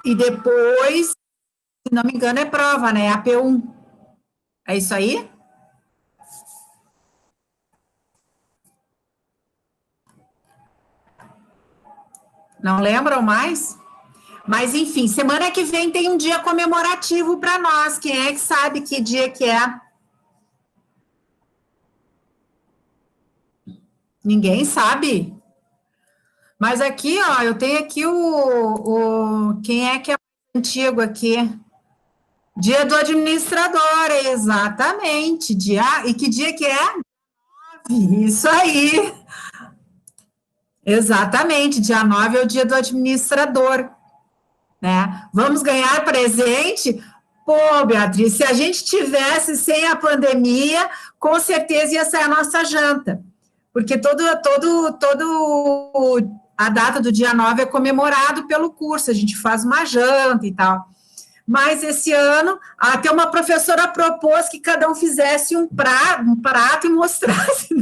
E depois, se não me engano, é prova, né? AP1. É isso aí? Não lembram mais? Mas, enfim, semana que vem tem um dia comemorativo para nós. Quem é que sabe que dia que é? Ninguém sabe. Mas aqui, ó, eu tenho aqui quem é que é antigo aqui? Dia do administrador, exatamente. E que dia que é? Isso aí, exatamente. Dia 9 é o dia do administrador, né? Vamos ganhar presente? Pô, Beatriz, se a gente tivesse sem a pandemia, com certeza ia ser a nossa janta. Porque a data do dia 9 é comemorado pelo curso, a gente faz uma janta e tal. Mas esse ano, até uma professora propôs que cada um fizesse um prato e mostrasse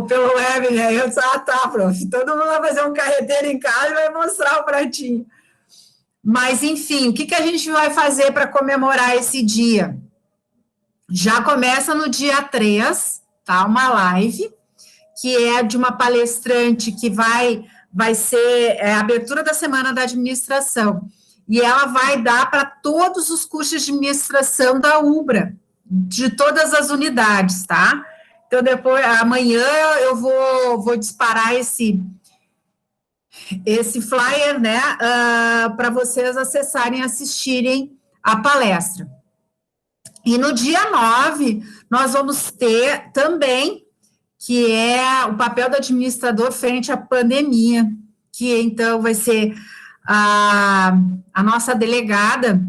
pelo web, né? Eu disse, tá, prof, todo mundo vai fazer um carreteiro em casa e vai mostrar o pratinho. Mas, enfim, o que a gente vai fazer para comemorar esse dia? Já começa no dia 3, tá? Uma live, que é de uma palestrante que vai ser a abertura da Semana da Administração. E ela vai dar para todos os cursos de administração da UBRA, de todas as unidades, tá? Então, depois, amanhã eu vou disparar esse flyer, né, para vocês acessarem e assistirem a palestra. E no dia 9, nós vamos ter também, que é o papel do administrador frente à pandemia, que então vai ser a nossa delegada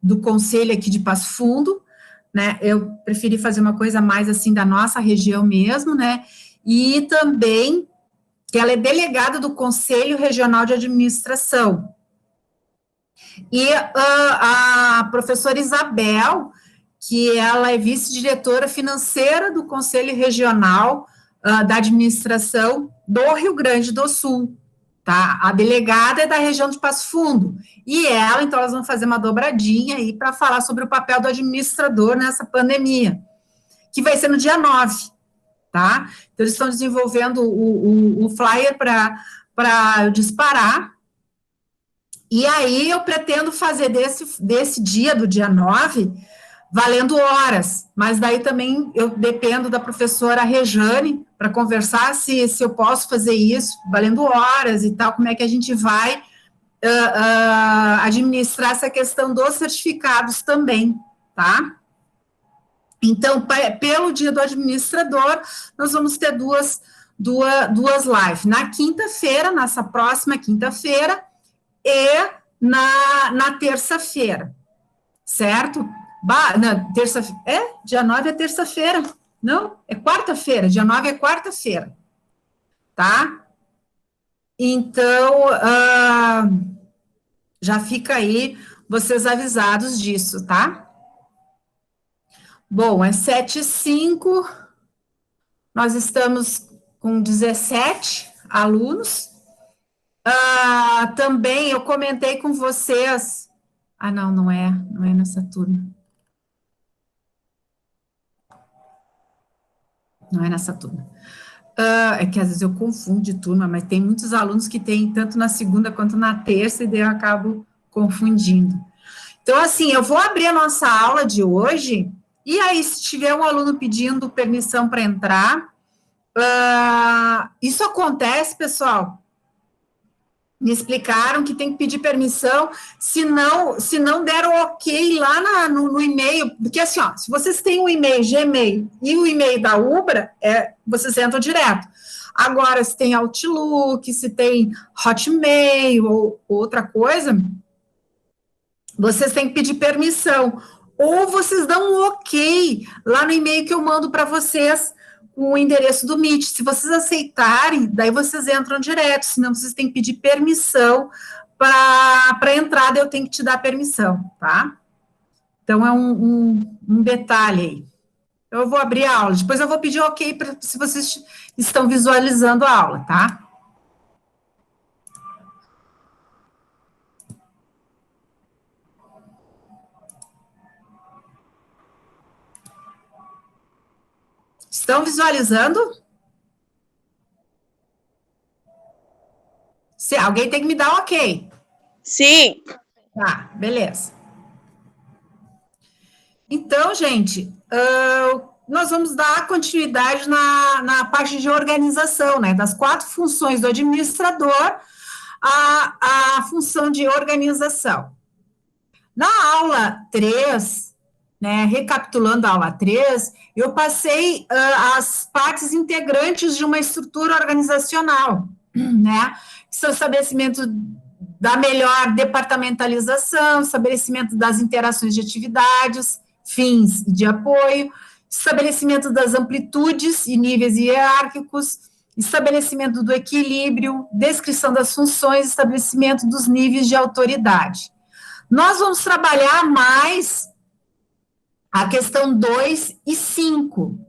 do conselho aqui de Passo Fundo, né? Eu preferi fazer uma coisa mais assim da nossa região mesmo, né? E também que ela é delegada do Conselho Regional de Administração. E a professora Isabel, que ela é vice-diretora financeira do Conselho Regional da Administração do Rio Grande do Sul, tá? A delegada é da região de Passo Fundo, e ela, então, elas vão fazer uma dobradinha aí para falar sobre o papel do administrador nessa pandemia, que vai ser no dia 9, tá? Então, eles estão desenvolvendo o flyer para disparar, e aí eu pretendo fazer desse dia, do dia 9, valendo horas, mas daí também eu dependo da professora Rejane para conversar se eu posso fazer isso, valendo horas e tal, como é que a gente vai administrar essa questão dos certificados também, tá? Então, pelo dia do administrador, nós vamos ter duas lives. Na quinta-feira, nessa próxima quinta-feira, e na terça-feira, certo? Na terça, dia 9 é terça-feira. Não, é quarta-feira. Dia 9 é quarta-feira. Tá? Então, já fica aí vocês avisados disso, tá? Bom, é 7h05. Nós estamos com 17 alunos. Também eu comentei com vocês. Não é nessa turma. Não é nessa turma. É que às vezes eu confundo de turma, mas tem muitos alunos que têm tanto na segunda quanto na terça, e daí eu acabo confundindo. Então, assim, eu vou abrir a nossa aula de hoje, e aí, se tiver um aluno pedindo permissão para entrar, isso acontece, pessoal. Me explicaram que tem que pedir permissão se não der o ok lá no e-mail, porque assim, ó, se vocês têm o e-mail Gmail e o e-mail da Ubra, vocês entram direto. Agora, se tem Outlook, se tem Hotmail ou outra coisa, vocês têm que pedir permissão. Ou vocês dão um ok lá no e-mail que eu mando para vocês, com o endereço do Meet. Se vocês aceitarem, daí vocês entram direto, senão vocês têm que pedir permissão para entrada, eu tenho que te dar permissão, tá? Então, é um detalhe aí. Eu vou abrir a aula, depois eu vou pedir ok se vocês estão visualizando a aula, tá? Estão visualizando? Se alguém tem que me dar um ok. Sim. Tá, beleza. Então, gente, nós vamos dar continuidade na parte de organização, né? Das 4 funções do administrador, a função de organização. Na aula 3, né, recapitulando a aula 3, eu passei as partes integrantes de uma estrutura organizacional, né? Que são o estabelecimento da melhor departamentalização, estabelecimento das interações de atividades, fins e de apoio, estabelecimento das amplitudes e níveis hierárquicos, estabelecimento do equilíbrio, descrição das funções, estabelecimento dos níveis de autoridade. Nós vamos trabalhar mais a questão 2 e 5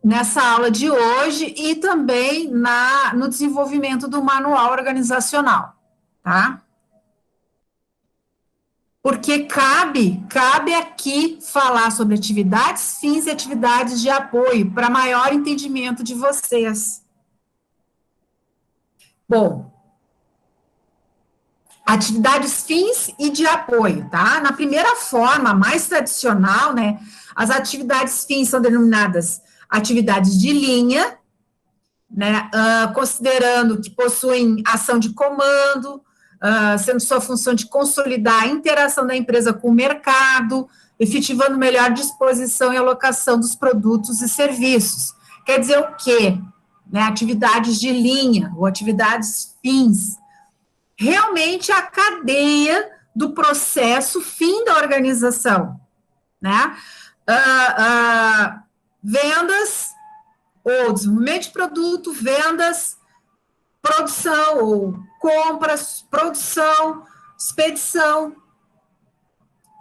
nessa aula de hoje e também no desenvolvimento do manual organizacional, tá? Porque cabe aqui falar sobre atividades, fins e atividades de apoio para maior entendimento de vocês. Bom, atividades fins e de apoio, tá? Na primeira forma, mais tradicional, né, as atividades fins são denominadas atividades de linha, né, considerando que possuem ação de comando, sendo sua função de consolidar a interação da empresa com o mercado, efetivando melhor disposição e alocação dos produtos e serviços. Quer dizer o quê? Né, atividades de linha, ou atividades fins. Realmente a cadeia do processo fim da organização, né? Vendas, ou desenvolvimento de produto, vendas, produção, ou compras, produção, expedição.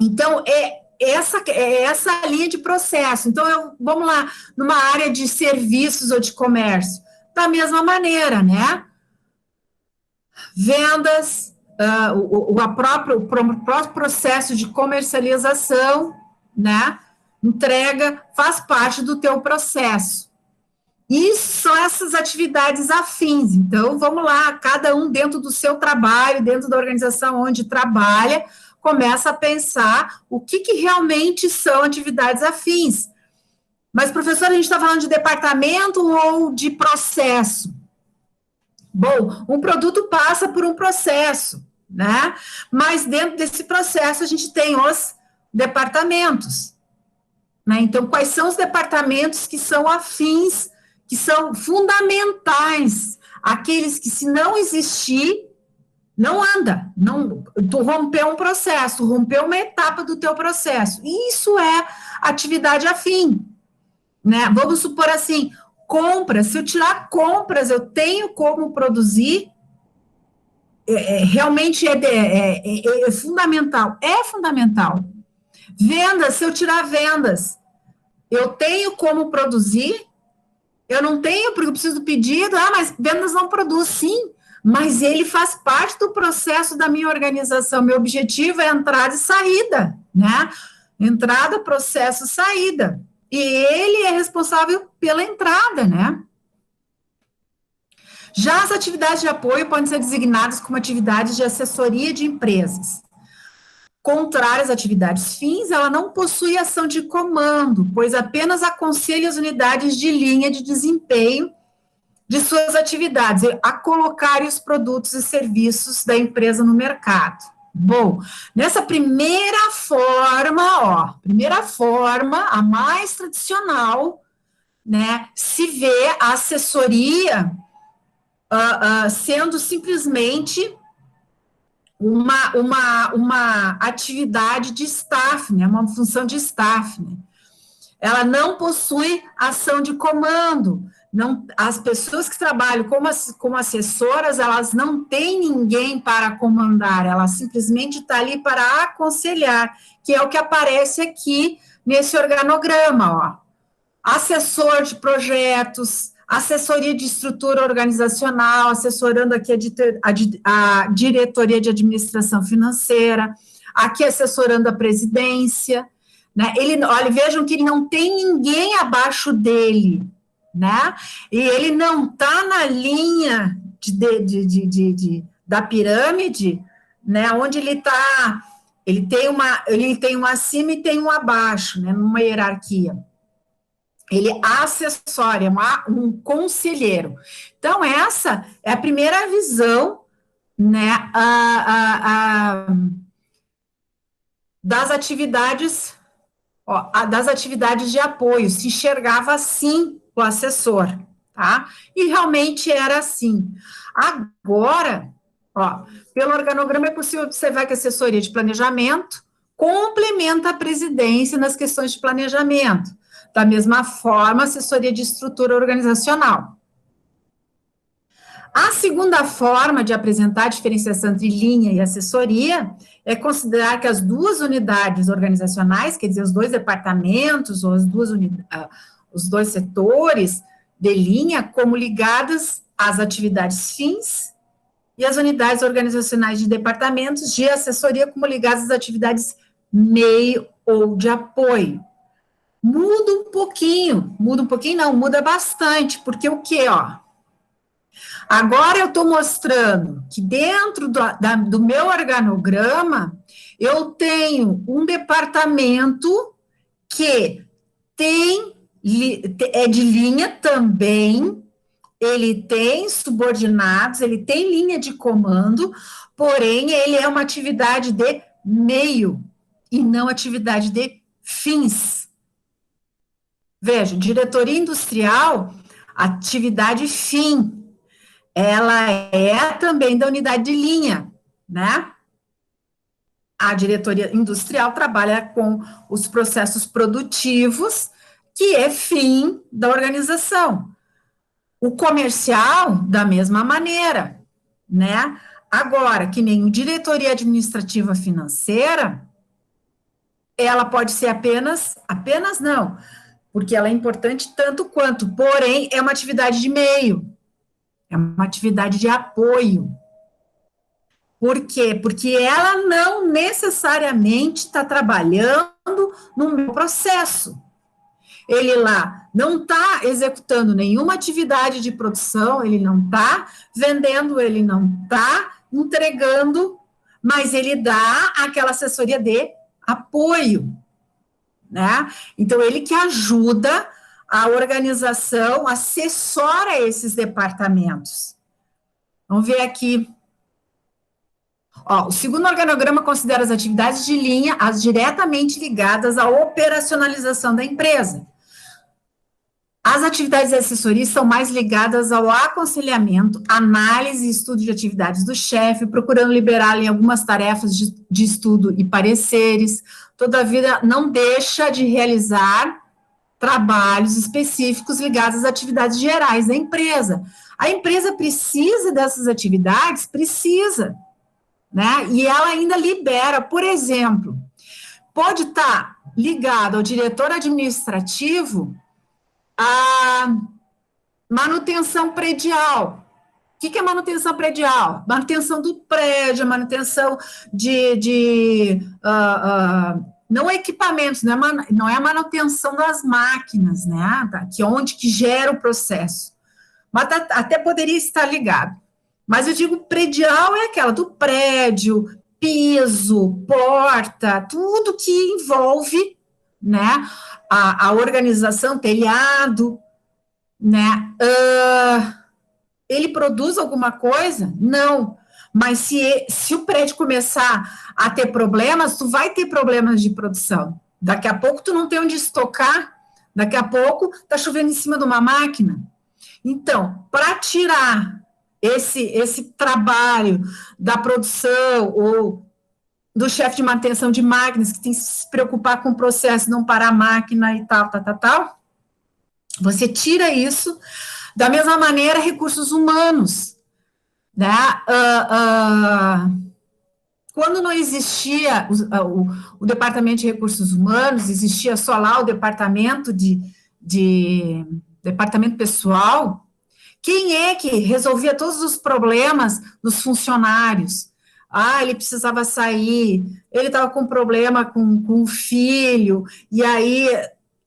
Então, é essa linha de processo. Então, vamos lá, numa área de serviços ou de comércio, da mesma maneira, né? Vendas, o próprio processo de comercialização, né? Entrega, faz parte do teu processo. E são essas atividades afins. Então, vamos lá, cada um dentro do seu trabalho, dentro da organização onde trabalha, começa a pensar o que realmente são atividades afins. Mas, professor, a gente está falando de departamento ou de processo? Bom, um produto passa por um processo, né? Mas dentro desse processo a gente tem os departamentos, né? Então, quais são os departamentos que são afins, que são fundamentais, aqueles que, se não existir, não anda, não, tu rompeu um processo, rompeu uma etapa do teu processo. E isso é atividade afim, né? Vamos supor assim, compras, se eu tirar compras, eu tenho como produzir, realmente é fundamental, é fundamental. Vendas, se eu tirar vendas, eu tenho como produzir, eu não tenho, porque eu preciso do pedido, mas vendas não produz, sim, mas ele faz parte do processo da minha organização, meu objetivo é entrada e saída, né? Entrada, processo, saída. E ele é responsável pela entrada, né? Já as atividades de apoio podem ser designadas como atividades de assessoria de empresas. Contrárias às atividades fins, ela não possui ação de comando, pois apenas aconselha as unidades de linha de desempenho de suas atividades, a colocarem os produtos e serviços da empresa no mercado. Bom, nessa primeira forma, a mais tradicional, né, se vê a assessoria sendo simplesmente uma atividade de staff, né, uma função de staff, né. Ela não possui ação de comando, não, as pessoas que trabalham como assessoras, elas não têm ninguém para comandar, ela simplesmente está ali para aconselhar, que é o que aparece aqui nesse organograma, ó. Assessor de projetos, assessoria de estrutura organizacional, assessorando aqui a diretoria de administração financeira, aqui assessorando a presidência, né? Olha, vejam que ele não tem ninguém abaixo dele, né? E ele não está na linha da pirâmide, né? Onde ele está, ele tem um acima e tem um abaixo, né? Numa hierarquia. Ele assessora, é um conselheiro. Então, essa é a primeira visão, né, das atividades, das atividades de apoio. Se enxergava assim o assessor, tá? E realmente era assim. Agora, pelo organograma é possível observar que a assessoria de planejamento complementa a presidência nas questões de planejamento. Da mesma forma, assessoria de estrutura organizacional. A segunda forma de apresentar a diferenciação entre linha e assessoria é considerar que as duas unidades organizacionais, quer dizer, os dois departamentos ou os dois setores de linha, como ligadas às atividades fins, e as unidades organizacionais de departamentos de assessoria como ligadas às atividades meio ou de apoio. Muda um pouquinho não, muda bastante, porque o quê, Agora eu estou mostrando que dentro do meu organograma, eu tenho um departamento que é de linha também, ele tem subordinados, ele tem linha de comando, porém ele é uma atividade de meio e não atividade de fins. Veja, diretoria industrial, atividade fim, ela é também da unidade de linha, né? A diretoria industrial trabalha com os processos produtivos, que é fim da organização. O comercial, da mesma maneira, né? Agora, que nem diretoria administrativa financeira, ela pode ser apenas não, porque ela é importante tanto quanto, porém, é uma atividade de meio, é uma atividade de apoio. Por quê? Porque ela não necessariamente está trabalhando no meu processo. Ele lá não está executando nenhuma atividade de produção, ele não está vendendo, ele não está entregando, mas ele dá aquela assessoria de apoio, né? Então, ele que ajuda a organização, assessora esses departamentos. Vamos ver aqui. O segundo organograma considera as atividades de linha as diretamente ligadas à operacionalização da empresa. As atividades de assessoria são mais ligadas ao aconselhamento, análise e estudo de atividades do chefe, procurando liberá-lo em algumas tarefas de estudo e pareceres. Todavia, não deixa de realizar trabalhos específicos ligados às atividades gerais da empresa. A empresa precisa dessas atividades? Precisa, né? E ela ainda libera, por exemplo, pode estar ligado ao diretor administrativo a manutenção predial. O que é manutenção predial? Manutenção do prédio, manutenção não equipamentos, não é a manutenção das máquinas, né? Que gera o processo. Mas até poderia estar ligado. Mas eu digo predial é aquela do prédio, piso, porta, tudo que envolve, né, a organização, telhado, né? Ele produz alguma coisa? Não. Mas se o prédio começar a ter problemas, tu vai ter problemas de produção. Daqui a pouco tu não tem onde estocar, daqui a pouco tá chovendo em cima de uma máquina. Então, para tirar esse trabalho da produção ou do chefe de manutenção de máquinas, que tem que se preocupar com o processo, não parar a máquina e tal, você tira isso. Da mesma maneira, recursos humanos, né? Quando não existia o departamento de recursos humanos, existia só lá o departamento departamento pessoal. Quem é que resolvia todos os problemas dos funcionários? ele precisava sair, ele estava com problema com o filho, e aí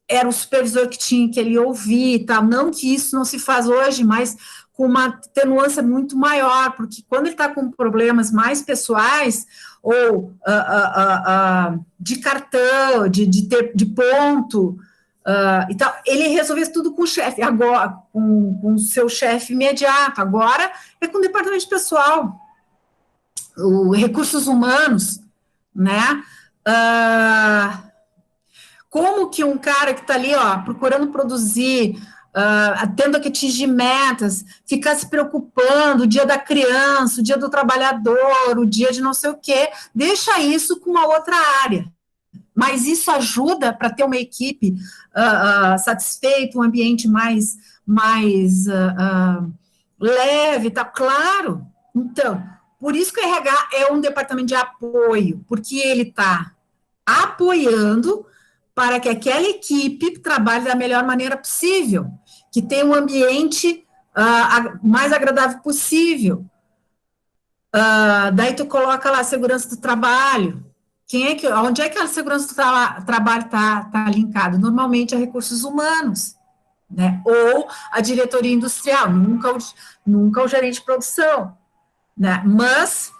era o supervisor que tinha que ele ouvir e tal. Não que isso não se faz hoje, mas com uma atenuância muito maior, porque quando ele está com problemas mais pessoais, ou de cartão, de ponto, e tal, ele resolveu isso tudo com o chefe, agora, com o seu chefe imediato, agora é com o departamento pessoal, os recursos humanos, né? Como que um cara que está ali, procurando produzir, tendo que atingir metas, ficar se preocupando, o dia da criança, o dia do trabalhador, o dia de não sei o quê, deixa isso com uma outra área. Mas isso ajuda para ter uma equipe satisfeita, um ambiente mais leve, tá claro? Então, por isso que o RH é um departamento de apoio, porque ele está apoiando para que aquela equipe trabalhe da melhor maneira possível, que tenha um ambiente mais agradável possível. Daí tu coloca lá a segurança do trabalho. Onde é que a segurança do trabalho está linkado? Normalmente a recursos humanos, né? Ou a diretoria industrial, nunca o gerente de produção, né? Mas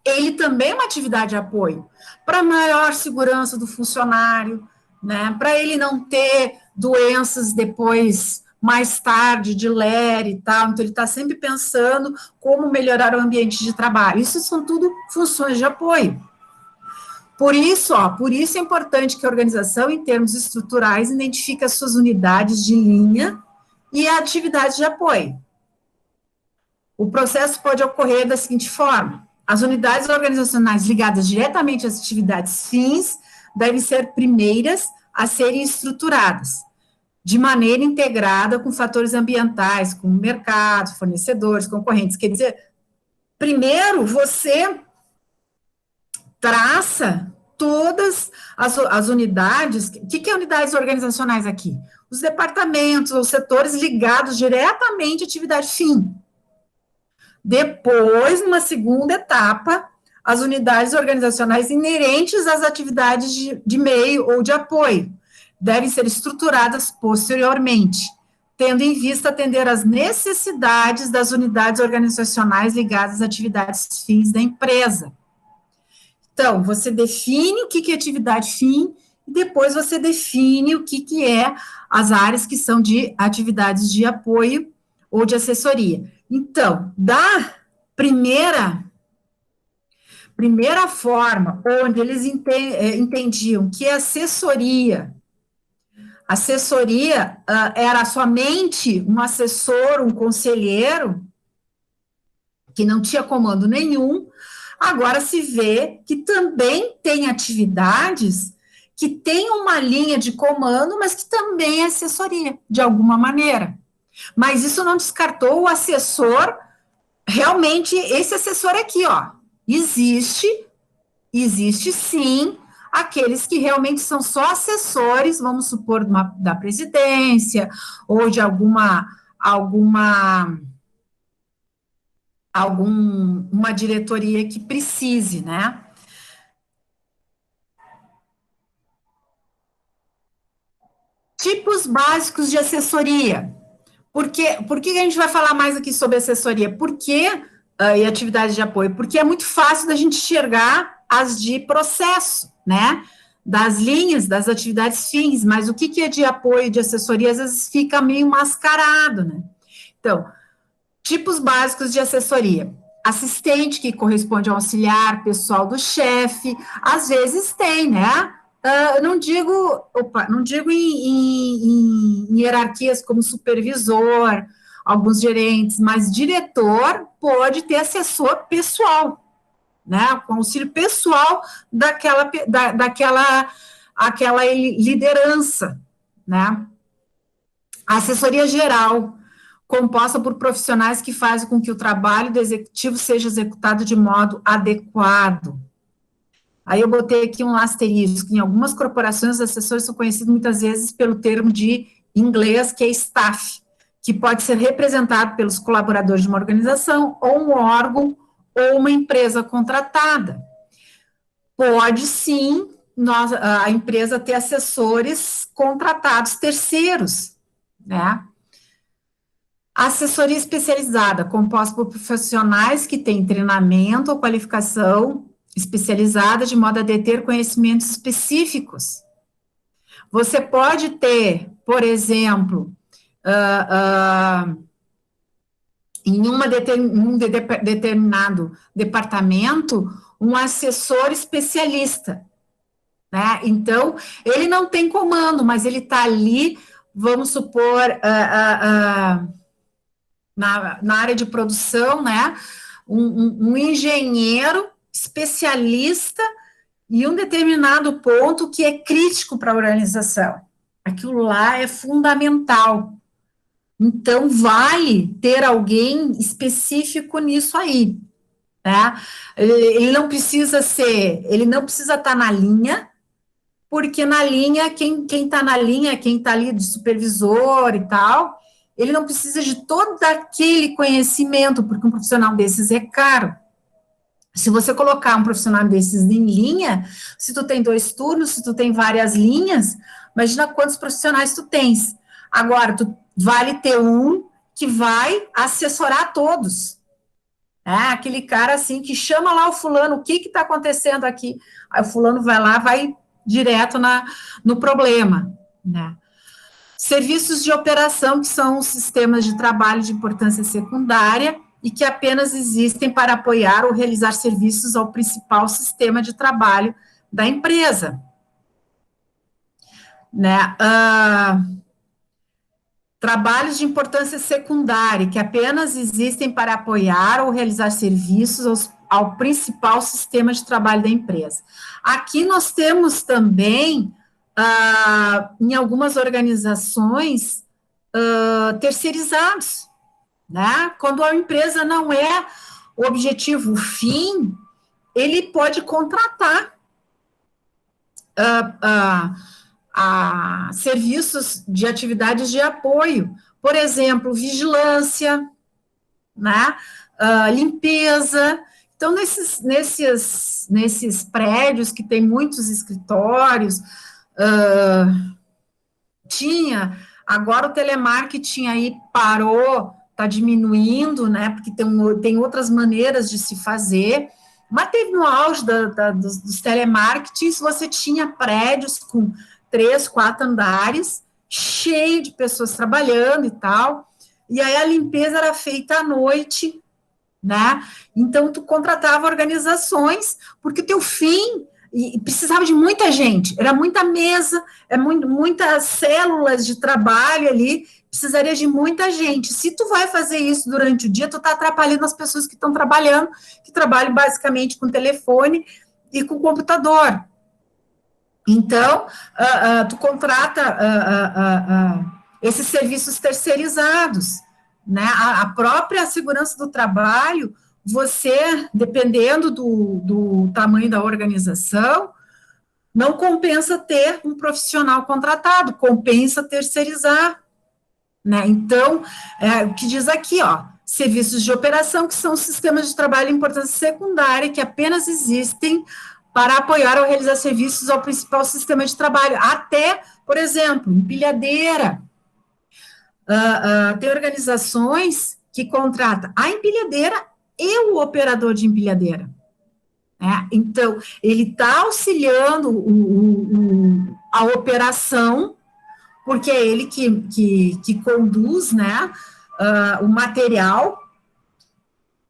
ele também é uma atividade de apoio para maior segurança do funcionário, né? Para ele não ter doenças depois, mais tarde, de ler e tal. Então, ele está sempre pensando como melhorar o ambiente de trabalho. Isso são tudo funções de apoio. Por isso é importante que a organização, em termos estruturais, identifique as suas unidades de linha e atividades de apoio. O processo pode ocorrer da seguinte forma: as unidades organizacionais ligadas diretamente às atividades fins devem ser primeiras a serem estruturadas, de maneira integrada com fatores ambientais, como mercado, fornecedores, concorrentes. Quer dizer, primeiro você traça todas as unidades. O que é unidades organizacionais aqui? Os departamentos ou setores ligados diretamente à atividade fim. Depois, numa segunda etapa, as unidades organizacionais inerentes às atividades de meio ou de apoio devem ser estruturadas posteriormente, tendo em vista atender às necessidades das unidades organizacionais ligadas às atividades fins da empresa. Então, você define o que é atividade fim, e depois você define o que é as áreas que são de atividades de apoio ou de assessoria. Então, da primeira forma, onde eles entendiam que assessoria era somente um assessor, um conselheiro, que não tinha comando nenhum, agora se vê que também tem atividades que tem uma linha de comando, mas que também é assessoria, de alguma maneira. Mas isso não descartou o assessor. Realmente, esse assessor aqui, existe sim, aqueles que realmente são só assessores, vamos supor, da presidência, ou de alguma diretoria que precise, né? Tipos básicos de assessoria. Por que a gente vai falar mais aqui sobre assessoria? E atividades de apoio? Porque é muito fácil da gente enxergar as de processo, né? Das linhas, das atividades fins, mas o que é de apoio, de assessoria, às vezes fica meio mascarado, né? Então, tipos básicos de assessoria: assistente, que corresponde ao auxiliar pessoal do chefe, às vezes tem, né? Não digo em hierarquias como supervisor, alguns gerentes, mas diretor pode ter assessor pessoal, né? Com auxílio pessoal aquela liderança, né? A assessoria geral, composta por profissionais que fazem com que o trabalho do executivo seja executado de modo adequado. Aí eu botei aqui um asterisco: em algumas corporações, os assessores são conhecidos muitas vezes pelo termo de inglês, que é staff, que pode ser representado pelos colaboradores de uma organização ou um órgão ou uma empresa contratada. Pode sim a empresa ter assessores contratados terceiros, né? Assessoria especializada, composta por profissionais que têm treinamento ou qualificação especializada de modo a deter conhecimentos específicos. Você pode ter, por exemplo, em um determinado departamento, um assessor especialista, né? Então, ele não tem comando, mas ele está ali, vamos supor, na área de produção, né? Um engenheiro especialista em um determinado ponto que é crítico para a organização. Aquilo lá é fundamental. Então, vale ter alguém específico nisso aí, né? Ele não precisa estar na linha, porque na linha, quem está na linha, quem está ali de supervisor e tal, ele não precisa de todo aquele conhecimento, porque um profissional desses é caro. Se você colocar um profissional desses em linha, se tu tem 2 turnos, se tu tem várias linhas, imagina quantos profissionais tu tens. Agora, tu vale ter um que vai assessorar todos. Aquele cara assim que chama lá o fulano, o que está acontecendo aqui? Aí o fulano vai lá, vai direto no problema, né? Serviços de operação, que são os sistemas de trabalho de importância secundária e que apenas existem para apoiar ou realizar serviços ao principal sistema de trabalho da empresa, né? Trabalhos de importância secundária, que apenas existem para apoiar ou realizar serviços ao principal sistema de trabalho da empresa. Aqui nós temos também, em algumas organizações, terceirizados, né? Quando a empresa não é o objetivo, o fim, ele pode contratar a serviços de atividades de apoio, por exemplo, vigilância, né, limpeza. Então, nesses prédios que tem muitos escritórios, agora o telemarketing aí parou, está diminuindo, né, porque tem outras maneiras de se fazer, mas teve no auge dos telemarketings, você tinha prédios com 3, 4 andares, cheio de pessoas trabalhando e tal, e aí a limpeza era feita à noite, né? Então, tu contratava organizações, porque o teu fim, e precisava de muita gente, era muita mesa, muitas células de trabalho ali, precisaria de muita gente. Se tu vai fazer isso durante o dia, tu tá atrapalhando as pessoas que estão trabalhando, que trabalham basicamente com telefone e com computador. Então, tu contrata esses serviços terceirizados, né? A própria segurança do trabalho, você, dependendo do tamanho da organização, não compensa ter um profissional contratado, compensa terceirizar, né? Então, o que diz aqui, ó, serviços de operação, que são sistemas de trabalho de importância secundária, que apenas existem para apoiar ou realizar serviços ao principal sistema de trabalho. Até, por exemplo, empilhadeira. Tem organizações que contratam a empilhadeira e o operador de empilhadeira. Né? Então, ele está auxiliando a operação, porque é ele que conduz, né, o material,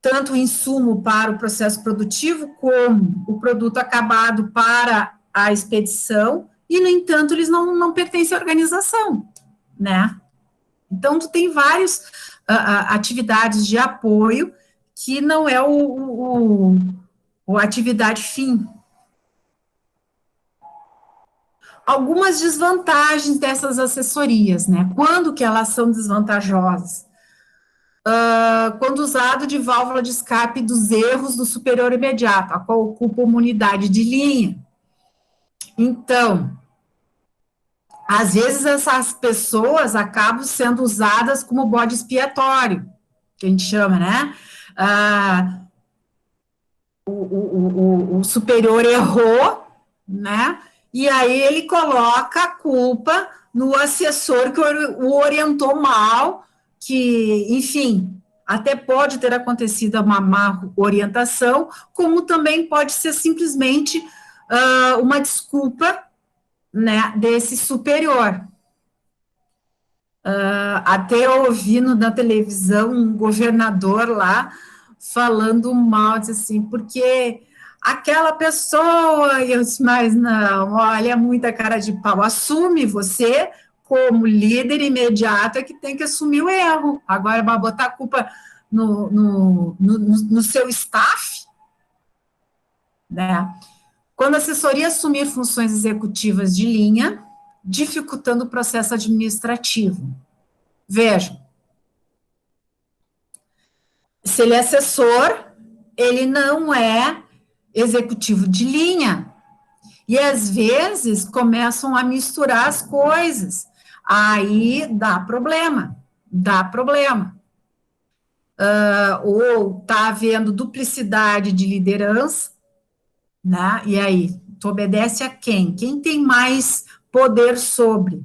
tanto o insumo para o processo produtivo, como o produto acabado para a expedição, e, no entanto, eles não pertencem à organização, né? Então, tu tem várias atividades de apoio que não é a atividade fim. Algumas desvantagens dessas assessorias, né? Quando que elas são desvantajosas? Quando usado de válvula de escape dos erros do superior imediato, a qual ocupa uma unidade de linha. Então, às vezes essas pessoas acabam sendo usadas como bode expiatório, que a gente chama, né? o superior errou, né? E aí ele coloca a culpa no assessor que o orientou mal, que, enfim, até pode ter acontecido uma má orientação, como também pode ser simplesmente uma desculpa, né, desse superior. Até eu ouvi na televisão um governador lá falando mal, disse assim, porque aquela pessoa, e eu disse, mas não, olha, é muita cara de pau, assume você, como líder imediato, é que tem que assumir o erro, agora vai botar a culpa no seu staff, né? Quando a assessoria assumir funções executivas de linha, dificultando o processo administrativo. Veja, se ele é assessor, ele não é executivo de linha. E às vezes começam a misturar as coisas. Aí dá problema, dá problema. Ou está havendo duplicidade de liderança, né? E aí, tu obedece a quem? Quem tem mais poder sobre,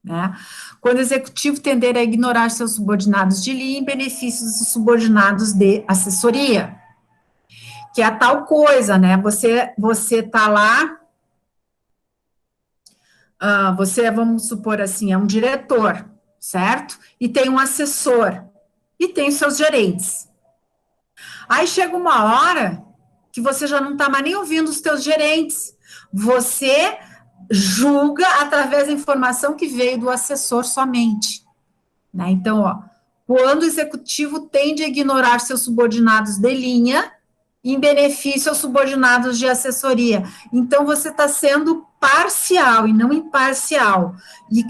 né? Quando o executivo tender a ignorar seus subordinados de linha em benefícios dos subordinados de assessoria, que é a tal coisa, né? Você tá lá, você, vamos supor assim, é um diretor, certo? E tem um assessor, e tem os seus gerentes. Aí chega uma hora que você já não está mais nem ouvindo os teus gerentes. Você julga através da informação que veio do assessor somente. Né? Então, ó, quando o executivo tende a ignorar seus subordinados de linha, em benefício aos subordinados de assessoria. Então, você está sendo parcial e não imparcial.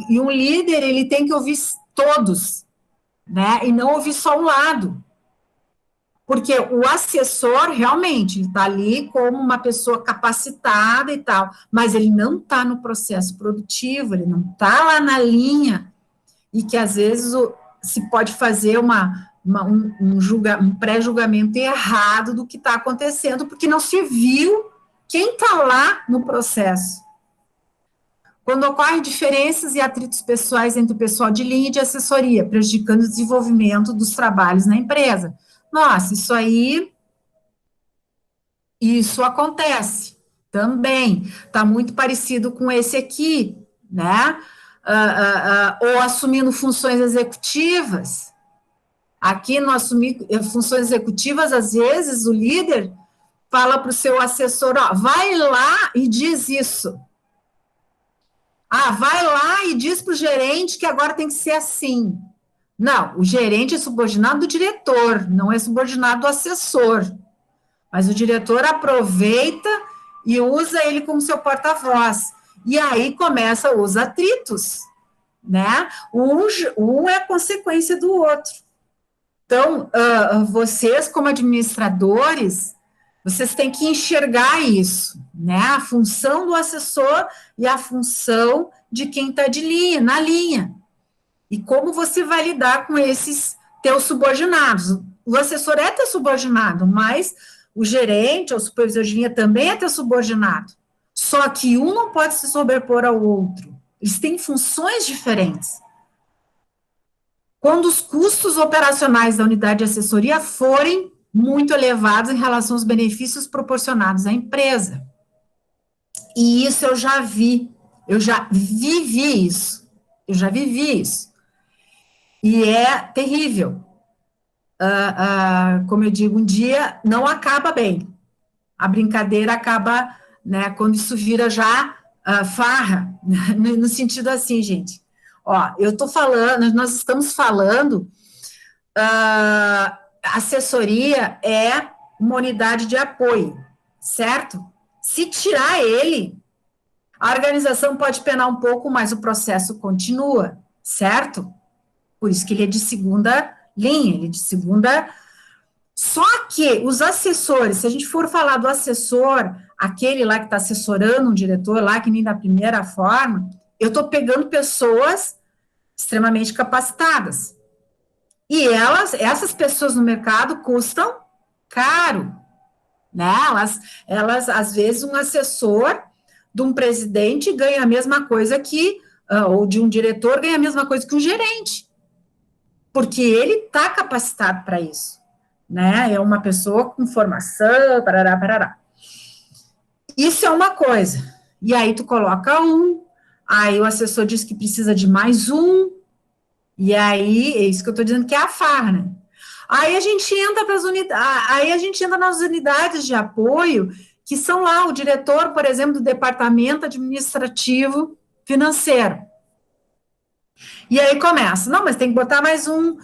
E um líder, ele tem que ouvir todos, né? E não ouvir só um lado. Porque o assessor, realmente, ele está ali como uma pessoa capacitada e tal, mas ele não está no processo produtivo, ele não está lá na linha, e que às vezes se pode fazer um pré-julgamento errado do que está acontecendo, porque não se viu quem está lá no processo. Quando ocorrem diferenças e atritos pessoais entre o pessoal de linha e de assessoria, prejudicando o desenvolvimento dos trabalhos na empresa. Nossa, isso acontece também. Está muito parecido com esse aqui, né? Ou assumindo funções executivas. Aqui, no assumir funções executivas, às vezes o líder fala para o seu assessor, ó, vai lá e diz isso. Vai lá e diz para o gerente que agora tem que ser assim. Não, o gerente é subordinado do diretor, não é subordinado do assessor. Mas o diretor aproveita e usa ele como seu porta-voz. E aí começa os atritos, né? Um é consequência do outro. Então, vocês, como administradores, vocês têm que enxergar isso, né? A função do assessor e a função de quem está de linha, na linha. E como você vai lidar com esses teus subordinados. O assessor é teu subordinado, mas o gerente ou o supervisor de linha também é teu subordinado. Só que um não pode se sobrepor ao outro. Eles têm funções diferentes. Quando os custos operacionais da unidade de assessoria forem muito elevados em relação aos benefícios proporcionados à empresa. E isso eu já vi, eu já vivi isso, E é terrível. Como eu digo, um dia não acaba bem. A brincadeira acaba, né, quando isso vira já farra, no sentido assim, gente. Ó, eu estou falando, nós estamos falando, assessoria é uma unidade de apoio, certo? Se tirar ele, a organização pode penar um pouco, mas o processo continua, certo? Por isso que ele é de segunda linha, ele é de segunda. Só que os assessores, se a gente for falar do assessor, aquele lá que está assessorando um diretor lá, que nem da primeira forma, eu estou pegando pessoas extremamente capacitadas. E essas pessoas no mercado custam caro, né? Às vezes, um assessor de um presidente ganha a mesma coisa que, ou de um diretor ganha a mesma coisa que um gerente, porque ele está capacitado para isso, né? É uma pessoa com formação, parará, parará. Isso é uma coisa. E aí tu coloca aí o assessor diz que precisa de mais e aí é isso que eu estou dizendo que é a farra, né? Aí a gente entra para as unidades, aí a gente entra nas unidades de apoio, que são lá o diretor, por exemplo, do departamento administrativo financeiro. E aí começa, não, mas tem que botar mais um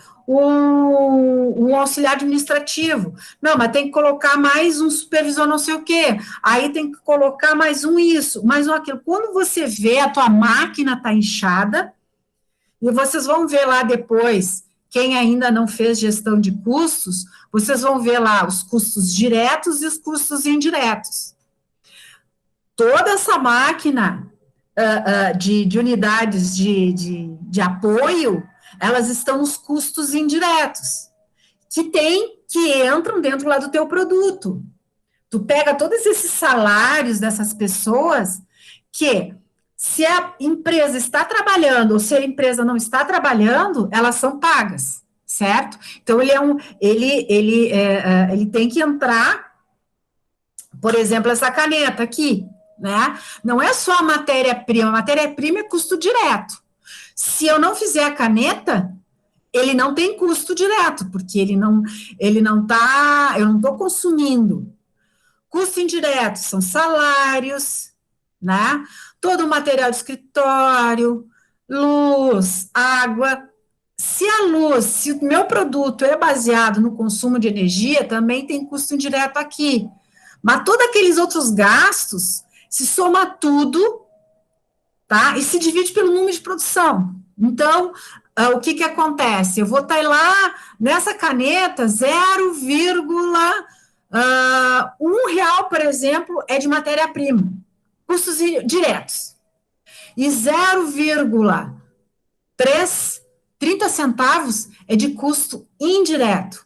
auxiliar administrativo. Não, mas tem que colocar mais um supervisor não sei o quê. Aí tem que colocar mais um isso, mais um aquilo. Quando você vê, a tua máquina está inchada, e vocês vão ver lá depois, quem ainda não fez gestão de custos, vocês vão ver lá os custos diretos e os custos indiretos. Toda essa máquina de unidades de apoio, elas estão nos custos indiretos, que entram dentro lá do teu produto. Tu pega todos esses salários dessas pessoas que, se a empresa está trabalhando ou se a empresa não está trabalhando, elas são pagas, certo? Então, ele tem que entrar, por exemplo, essa caneta aqui, né? Não é só a matéria-prima é custo direto. Se eu não fizer a caneta, ele não tem custo direto, porque eu não estou consumindo. Custo indireto são salários, né? Todo o material de escritório, luz, água. Se o meu produto é baseado no consumo de energia, também tem custo indireto aqui. Mas todos aqueles outros gastos, se soma tudo, tá? E se divide pelo número de produção. Então, o que acontece? Eu vou estar lá, nessa caneta, 0,1 real, por exemplo, é de matéria-prima, custos diretos. E 0,30 centavos é de custo indireto.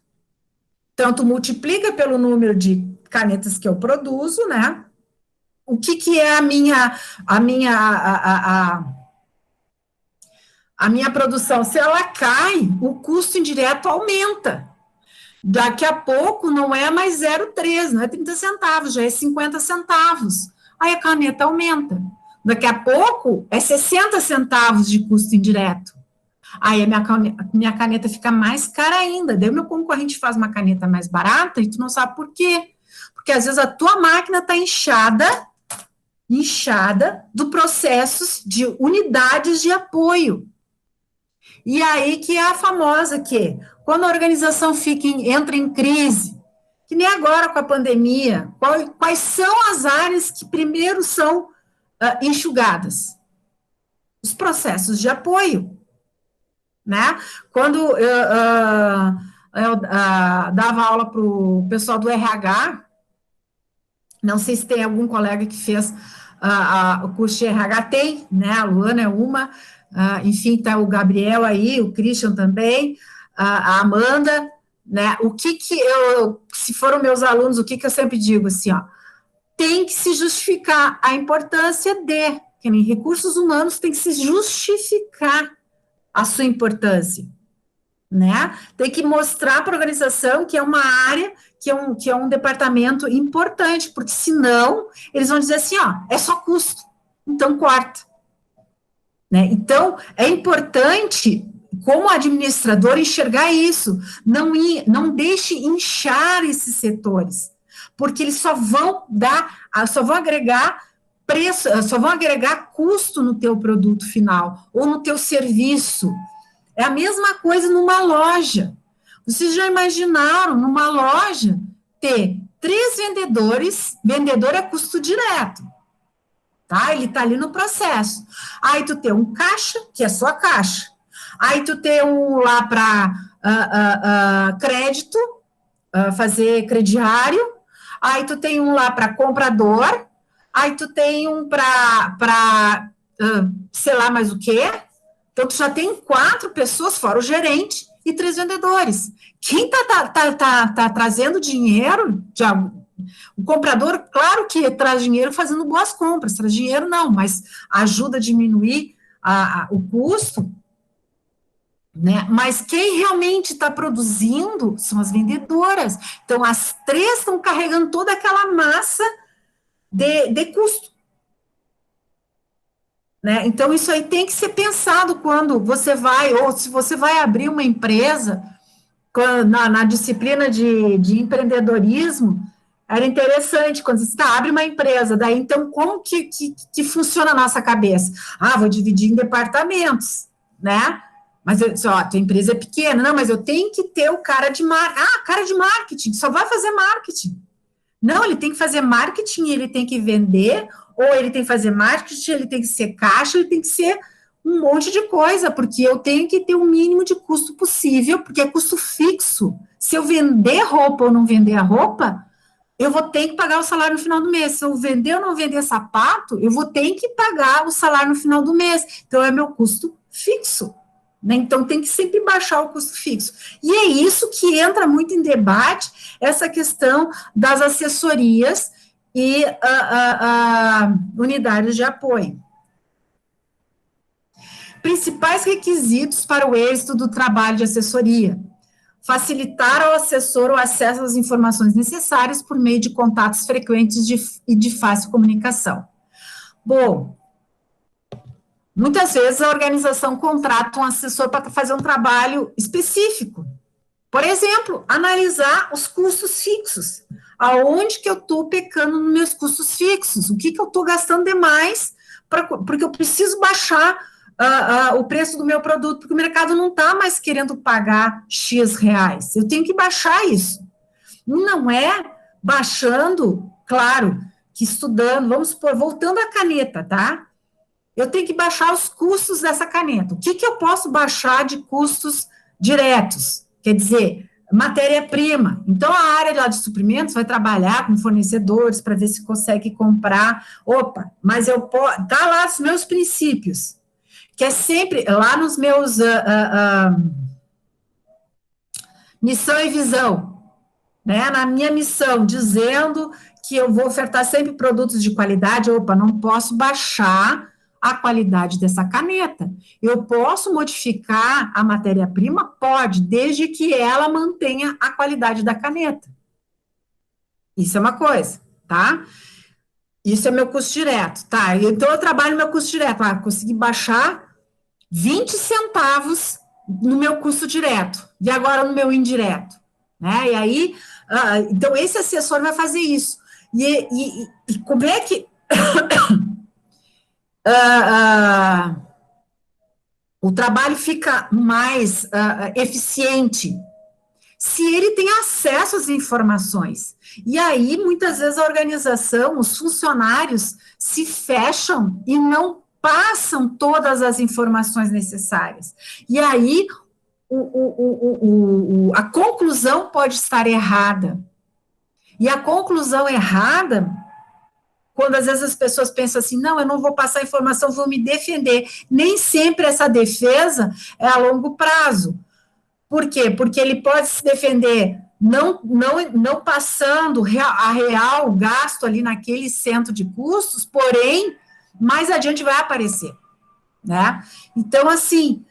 Então, tu multiplica pelo número de canetas que eu produzo, né? O que é a minha produção? Se ela cai, o custo indireto aumenta. Daqui a pouco não é mais 0,3, não é 30 centavos, já é 50 centavos. Aí a caneta aumenta. Daqui a pouco é 60 centavos de custo indireto. Aí a minha caneta fica mais cara ainda. Daí o meu concorrente faz uma caneta mais barata e tu não sabe por quê. Porque às vezes a tua máquina está inchada do processos de unidades de apoio. E aí que é a famosa que, quando a organização entra em crise, que nem agora com a pandemia, quais são as áreas que primeiro são enxugadas? Os processos de apoio, né? Quando eu dava aula para o pessoal do RH, não sei se tem algum colega que fez o curso de RH, tem, né? A Luana é uma, enfim, tá o Gabriel aí, o Christian também, a Amanda, né? Se foram meus alunos, o que eu sempre digo assim, ó, tem que se justificar a importância que nem recursos humanos tem que se justificar a sua importância, né? Tem que mostrar para a organização que é uma área, que é um departamento importante, porque senão eles vão dizer assim, ó, é só custo, então corta. Né? Então, é importante, como administrador, enxergar isso, não deixe inchar esses setores, porque eles só vão agregar preço, só vão agregar custo no teu produto final, ou no teu serviço. É a mesma coisa numa loja. Vocês já imaginaram, numa loja, ter 3 vendedores, vendedor é custo direto, tá? Ele tá ali no processo. Aí tu tem um caixa, que é só caixa. Aí tu tem um lá para crédito, fazer crediário. Aí tu tem um lá para comprador. Aí tu tem um para sei lá mais o quê. Então, tu já tem 4 pessoas, fora o gerente, e 3 vendedores. Quem tá trazendo dinheiro O comprador, claro que traz dinheiro fazendo boas compras, traz dinheiro não, mas ajuda a diminuir o custo, né? Mas quem realmente está produzindo são as vendedoras. Então, as três estão carregando toda aquela massa de custo. Né? Então, isso aí tem que ser pensado quando você vai, ou se você vai abrir uma empresa, na disciplina de empreendedorismo, era interessante, quando você abre uma empresa, daí, então, como que funciona a nossa cabeça? Ah, vou dividir em departamentos, né? Mas, ó, tua empresa é pequena, não, mas eu tenho que ter o cara de marketing. Ah, cara de marketing, só vai fazer marketing. Não, ele tem que fazer marketing, ele tem que vender, ou ele tem que fazer marketing, ele tem que ser caixa, ele tem que ser um monte de coisa, porque eu tenho que ter o mínimo de custo possível, porque é custo fixo. Se eu vender roupa ou não vender a roupa, eu vou ter que pagar o salário no final do mês. Se eu vender ou não vender sapato, eu vou ter que pagar o salário no final do mês. Então, é meu custo fixo. Né? Então, tem que sempre baixar o custo fixo. E é isso que entra muito em debate, essa questão das assessorias e unidades de apoio. Principais requisitos para o êxito do trabalho de assessoria: facilitar ao assessor o acesso às informações necessárias por meio de contatos frequentes e de fácil comunicação. Bom, muitas vezes a organização contrata um assessor para fazer um trabalho específico. Por exemplo, analisar os custos fixos. Aonde que eu estou pecando nos meus custos fixos? O que eu estou gastando demais, porque eu preciso baixar o preço do meu produto, porque o mercado não está mais querendo pagar X reais. Eu tenho que baixar isso. Não é baixando, claro, que estudando, vamos supor, voltando à caneta, tá? Eu tenho que baixar os custos dessa caneta. O que eu posso baixar de custos diretos? Quer dizer, matéria-prima. Então, a área lá de suprimentos vai trabalhar com fornecedores para ver se consegue comprar. Opa, mas eu posso. Tá lá os meus princípios, que é sempre lá nos meus missão e visão, né? Na minha missão, dizendo que eu vou ofertar sempre produtos de qualidade. Opa, não posso baixar a qualidade dessa caneta. Eu posso modificar a matéria-prima? Pode, desde que ela mantenha a qualidade da caneta. Isso é uma coisa, tá? Isso é meu custo direto, tá? Então, eu trabalho meu custo direto. Ah, consegui baixar 20 centavos no meu custo direto, e agora no meu indireto, né? E aí, então, esse assessor vai fazer isso. E como é que o trabalho fica mais eficiente se ele tem acesso às informações? E aí, muitas vezes, a organização, os funcionários se fecham e não passam todas as informações necessárias. E aí, a conclusão pode estar errada. E a conclusão errada, quando às vezes as pessoas pensam assim, não, eu não vou passar informação, vou me defender. Nem sempre essa defesa é a longo prazo. Por quê? Porque ele pode se defender não passando a real gasto ali naquele centro de custos, porém, mais adiante vai aparecer, né? Então, assim,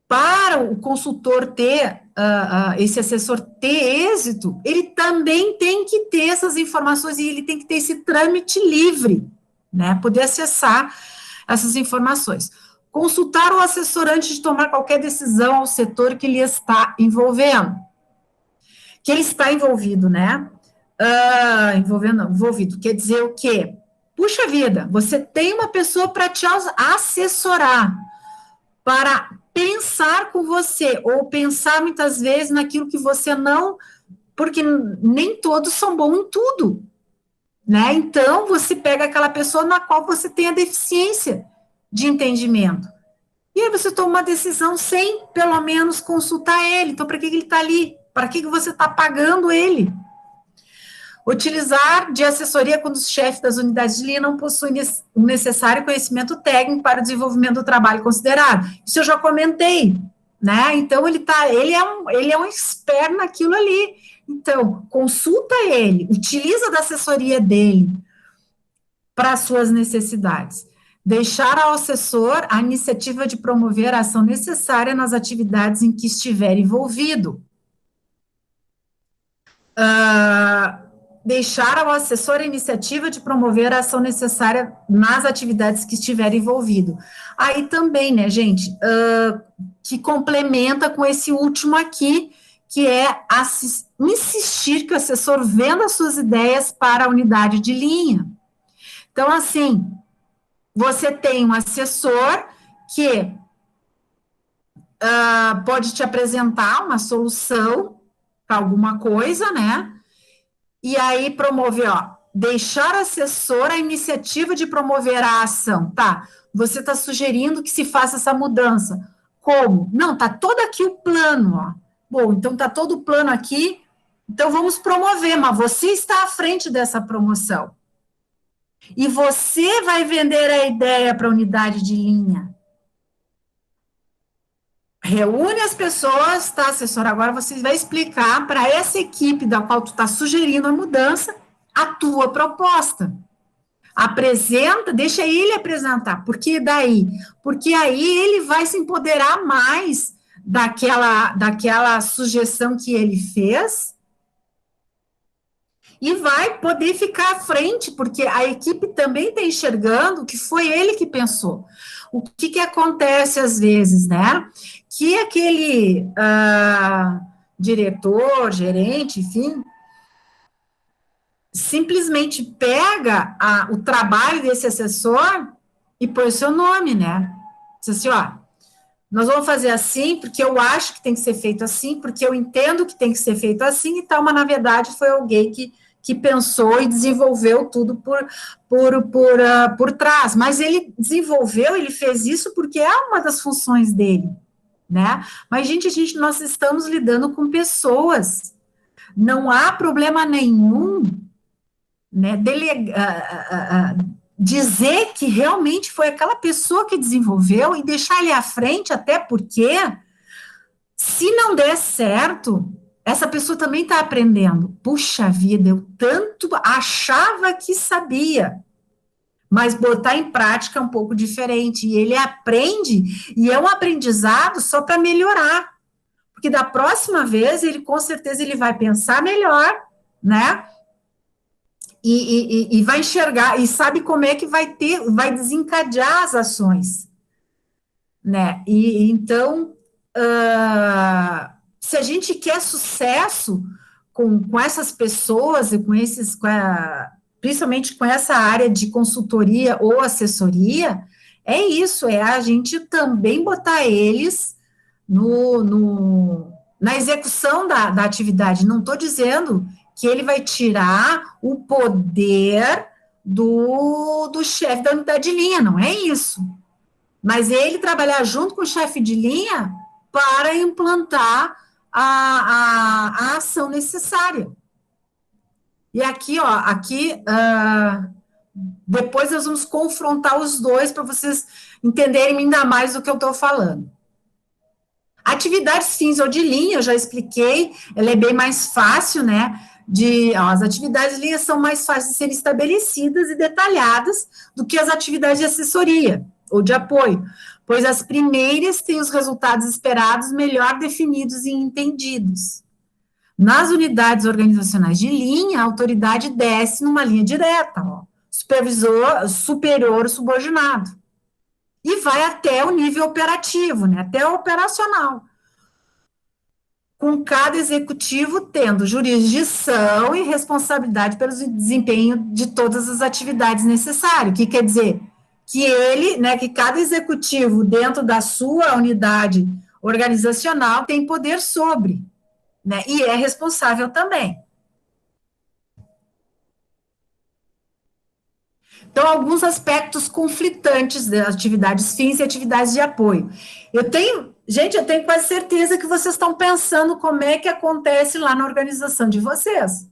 para o consultor ter, esse assessor ter êxito, ele também tem que ter essas informações e ele tem que ter esse trâmite livre, né? Poder acessar essas informações. Consultar o assessor antes de tomar qualquer decisão ao setor que ele está envolvendo. Que ele está envolvido, né? Envolvido. Quer dizer o quê? Puxa vida, você tem uma pessoa para te assessorar, para pensar com você, ou pensar muitas vezes naquilo que você não, porque nem todos são bons em tudo, né? Então, você pega aquela pessoa na qual você tem a deficiência de entendimento. E aí você toma uma decisão sem, pelo menos, consultar ele. Então, para que ele está ali? Para que você está pagando ele? Utilizar de assessoria quando os chefes das unidades de linha não possuem o necessário conhecimento técnico para o desenvolvimento do trabalho considerado. Isso eu já comentei, né? Então ele é um expert naquilo ali. Então, consulta ele, utiliza da assessoria dele para as suas necessidades. Deixar ao assessor a iniciativa de promover a ação necessária nas atividades em que estiver envolvido. Deixar ao assessor a iniciativa de promover a ação necessária nas atividades que estiver envolvido. Aí também, né, gente, que complementa com esse último aqui, que é insistir que o assessor venda as suas ideias para a unidade de linha. Então, assim, você tem um assessor que pode te apresentar uma solução para alguma coisa, né? E aí promover, deixar o assessor a iniciativa de promover a ação, tá? Você está sugerindo que se faça essa mudança. Como? Não, tá todo aqui o plano, ó. Bom, então tá todo o plano aqui, então vamos promover, mas você está à frente dessa promoção. E você vai vender a ideia para a unidade de linha. Reúne as pessoas, tá, assessor? Agora você vai explicar para essa equipe da qual tu está sugerindo a mudança a tua proposta. Apresenta, deixa ele apresentar. Por que daí? Porque aí ele vai se empoderar mais daquela sugestão que ele fez e vai poder ficar à frente, porque a equipe também está enxergando que foi ele que pensou. O que acontece às vezes, né? Que aquele diretor, gerente, enfim, simplesmente pega o trabalho desse assessor e põe o seu nome, né? Diz assim, nós vamos fazer assim, porque eu acho que tem que ser feito assim, porque eu entendo que tem que ser feito assim e tal, mas na verdade foi alguém que pensou e desenvolveu tudo por trás. Mas ele desenvolveu, ele fez isso porque é uma das funções dele, né? Mas, gente, nós estamos lidando com pessoas. Não há problema nenhum, né, dizer que realmente foi aquela pessoa que desenvolveu e deixar ele à frente, até porque, se não der certo, essa pessoa também está aprendendo. Puxa vida, eu tanto achava que sabia, mas botar em prática é um pouco diferente. E ele aprende, e é um aprendizado só para melhorar. Porque da próxima vez, ele com certeza ele vai pensar melhor, né? E vai enxergar, e sabe como é que vai desencadear as ações, né? E então, se a gente quer sucesso com essas pessoas e principalmente com essa área de consultoria ou assessoria, é isso, é a gente também botar eles na execução da atividade. Não estou dizendo que ele vai tirar o poder do chefe da unidade de linha, não é isso. Mas ele trabalhar junto com o chefe de linha para implantar a ação necessária. E aqui, depois nós vamos confrontar os dois para vocês entenderem ainda mais do que eu estou falando. Atividades fins ou de linha, eu já expliquei, ela é bem mais fácil, né? As atividades de linha são mais fáceis de serem estabelecidas e detalhadas do que as atividades de assessoria ou de apoio, pois as primeiras têm os resultados esperados melhor definidos e entendidos. Nas unidades organizacionais de linha, a autoridade desce numa linha direta, supervisor, superior, subordinado, e vai até o nível operativo, né, até o operacional, com cada executivo tendo jurisdição e responsabilidade pelo desempenho de todas as atividades necessárias. O que quer dizer? Que ele, né, que cada executivo dentro da sua unidade organizacional tem poder sobre, né, e é responsável também. Então, alguns aspectos conflitantes das atividades fins e atividades de apoio. Eu tenho quase certeza que vocês estão pensando como é que acontece lá na organização de vocês,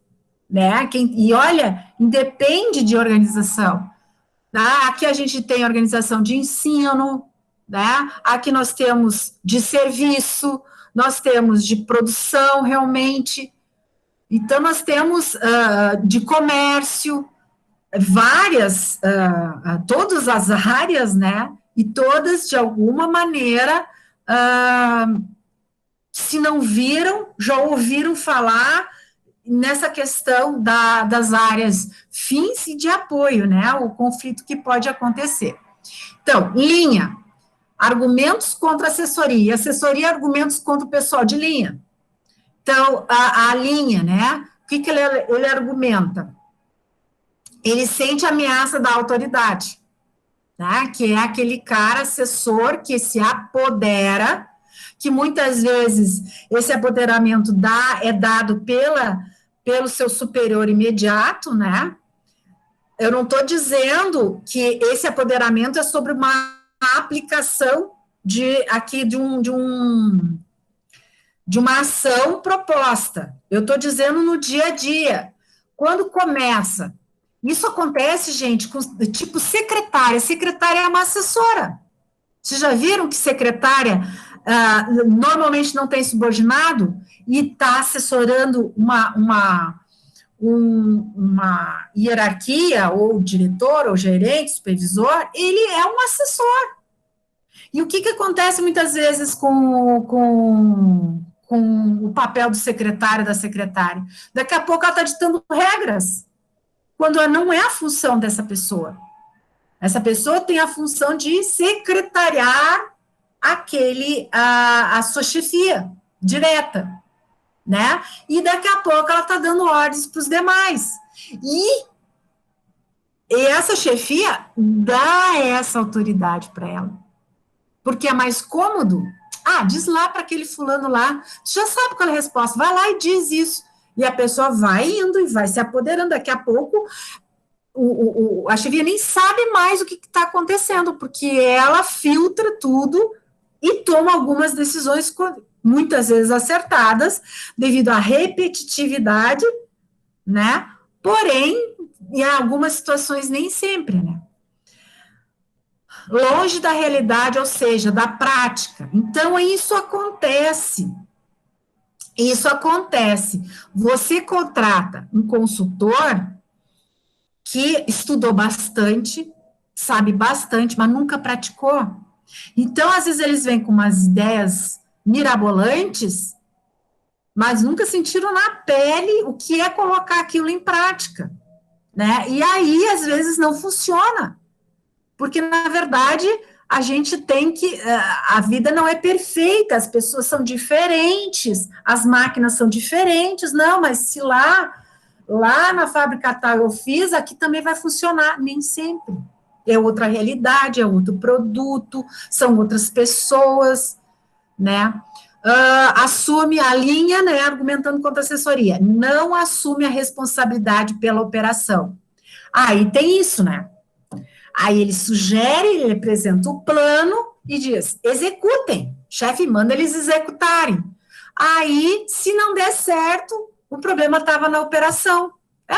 né? E olha, independe de organização, tá? Aqui a gente tem organização de ensino, né? Aqui nós temos de serviço, nós temos de produção, realmente. Então, nós temos de comércio, várias, todas as áreas, né? E todas, de alguma maneira, se não viram, já ouviram falar nessa questão das áreas fins e de apoio, né? O conflito que pode acontecer. Então, linha, argumentos contra assessoria, argumentos contra o pessoal de linha. Então, a linha, né? O que ele argumenta? Ele sente a ameaça da autoridade, né? Que é aquele cara assessor que se apodera, que muitas vezes esse apoderamento é dado pelo seu superior imediato, né? Eu não estou dizendo que esse apoderamento é sobre uma aplicação de uma ação proposta. Eu estou dizendo no dia a dia. Quando começa, isso acontece, gente, com tipo secretária. Secretária é uma assessora. Vocês já viram que secretária normalmente não tem subordinado e está assessorando uma hierarquia, ou diretor, ou gerente, supervisor? Ele é um assessor. E o que acontece muitas vezes com o papel do secretário, da secretária? Daqui a pouco ela está ditando regras, quando não é a função dessa pessoa. Essa pessoa tem a função de secretariar a sua chefia direta, né? E daqui a pouco ela está dando ordens para os demais. E essa chefia dá essa autoridade para ela. Porque é mais cômodo. Diz lá para aquele fulano lá, já sabe qual é a resposta, vai lá e diz isso. E a pessoa vai indo e vai se apoderando. Daqui a pouco, a chefia nem sabe mais o que está acontecendo, porque ela filtra tudo e toma algumas decisões, muitas vezes acertadas, devido à repetitividade, né? Porém, em algumas situações, nem sempre, né? Longe da realidade, ou seja, da prática. Então, isso acontece. Isso acontece. Você contrata um consultor que estudou bastante, sabe bastante, mas nunca praticou. Então, às vezes, eles vêm com umas ideias mirabolantes, mas nunca sentiram na pele o que é colocar aquilo em prática, né? E aí, às vezes, não funciona. Porque, na verdade, a gente tem que... A vida não é perfeita, as pessoas são diferentes, as máquinas são diferentes. Não, mas se lá na fábrica tal eu fiz, aqui também vai funcionar. Nem sempre. É outra realidade, é outro produto, são outras pessoas, né? Assume a linha, né, argumentando contra a assessoria. Não assume a responsabilidade pela operação. E tem isso, né? Aí ele sugere, ele apresenta o plano e diz, executem, chefe manda eles executarem. Aí, se não der certo, o problema estava na operação.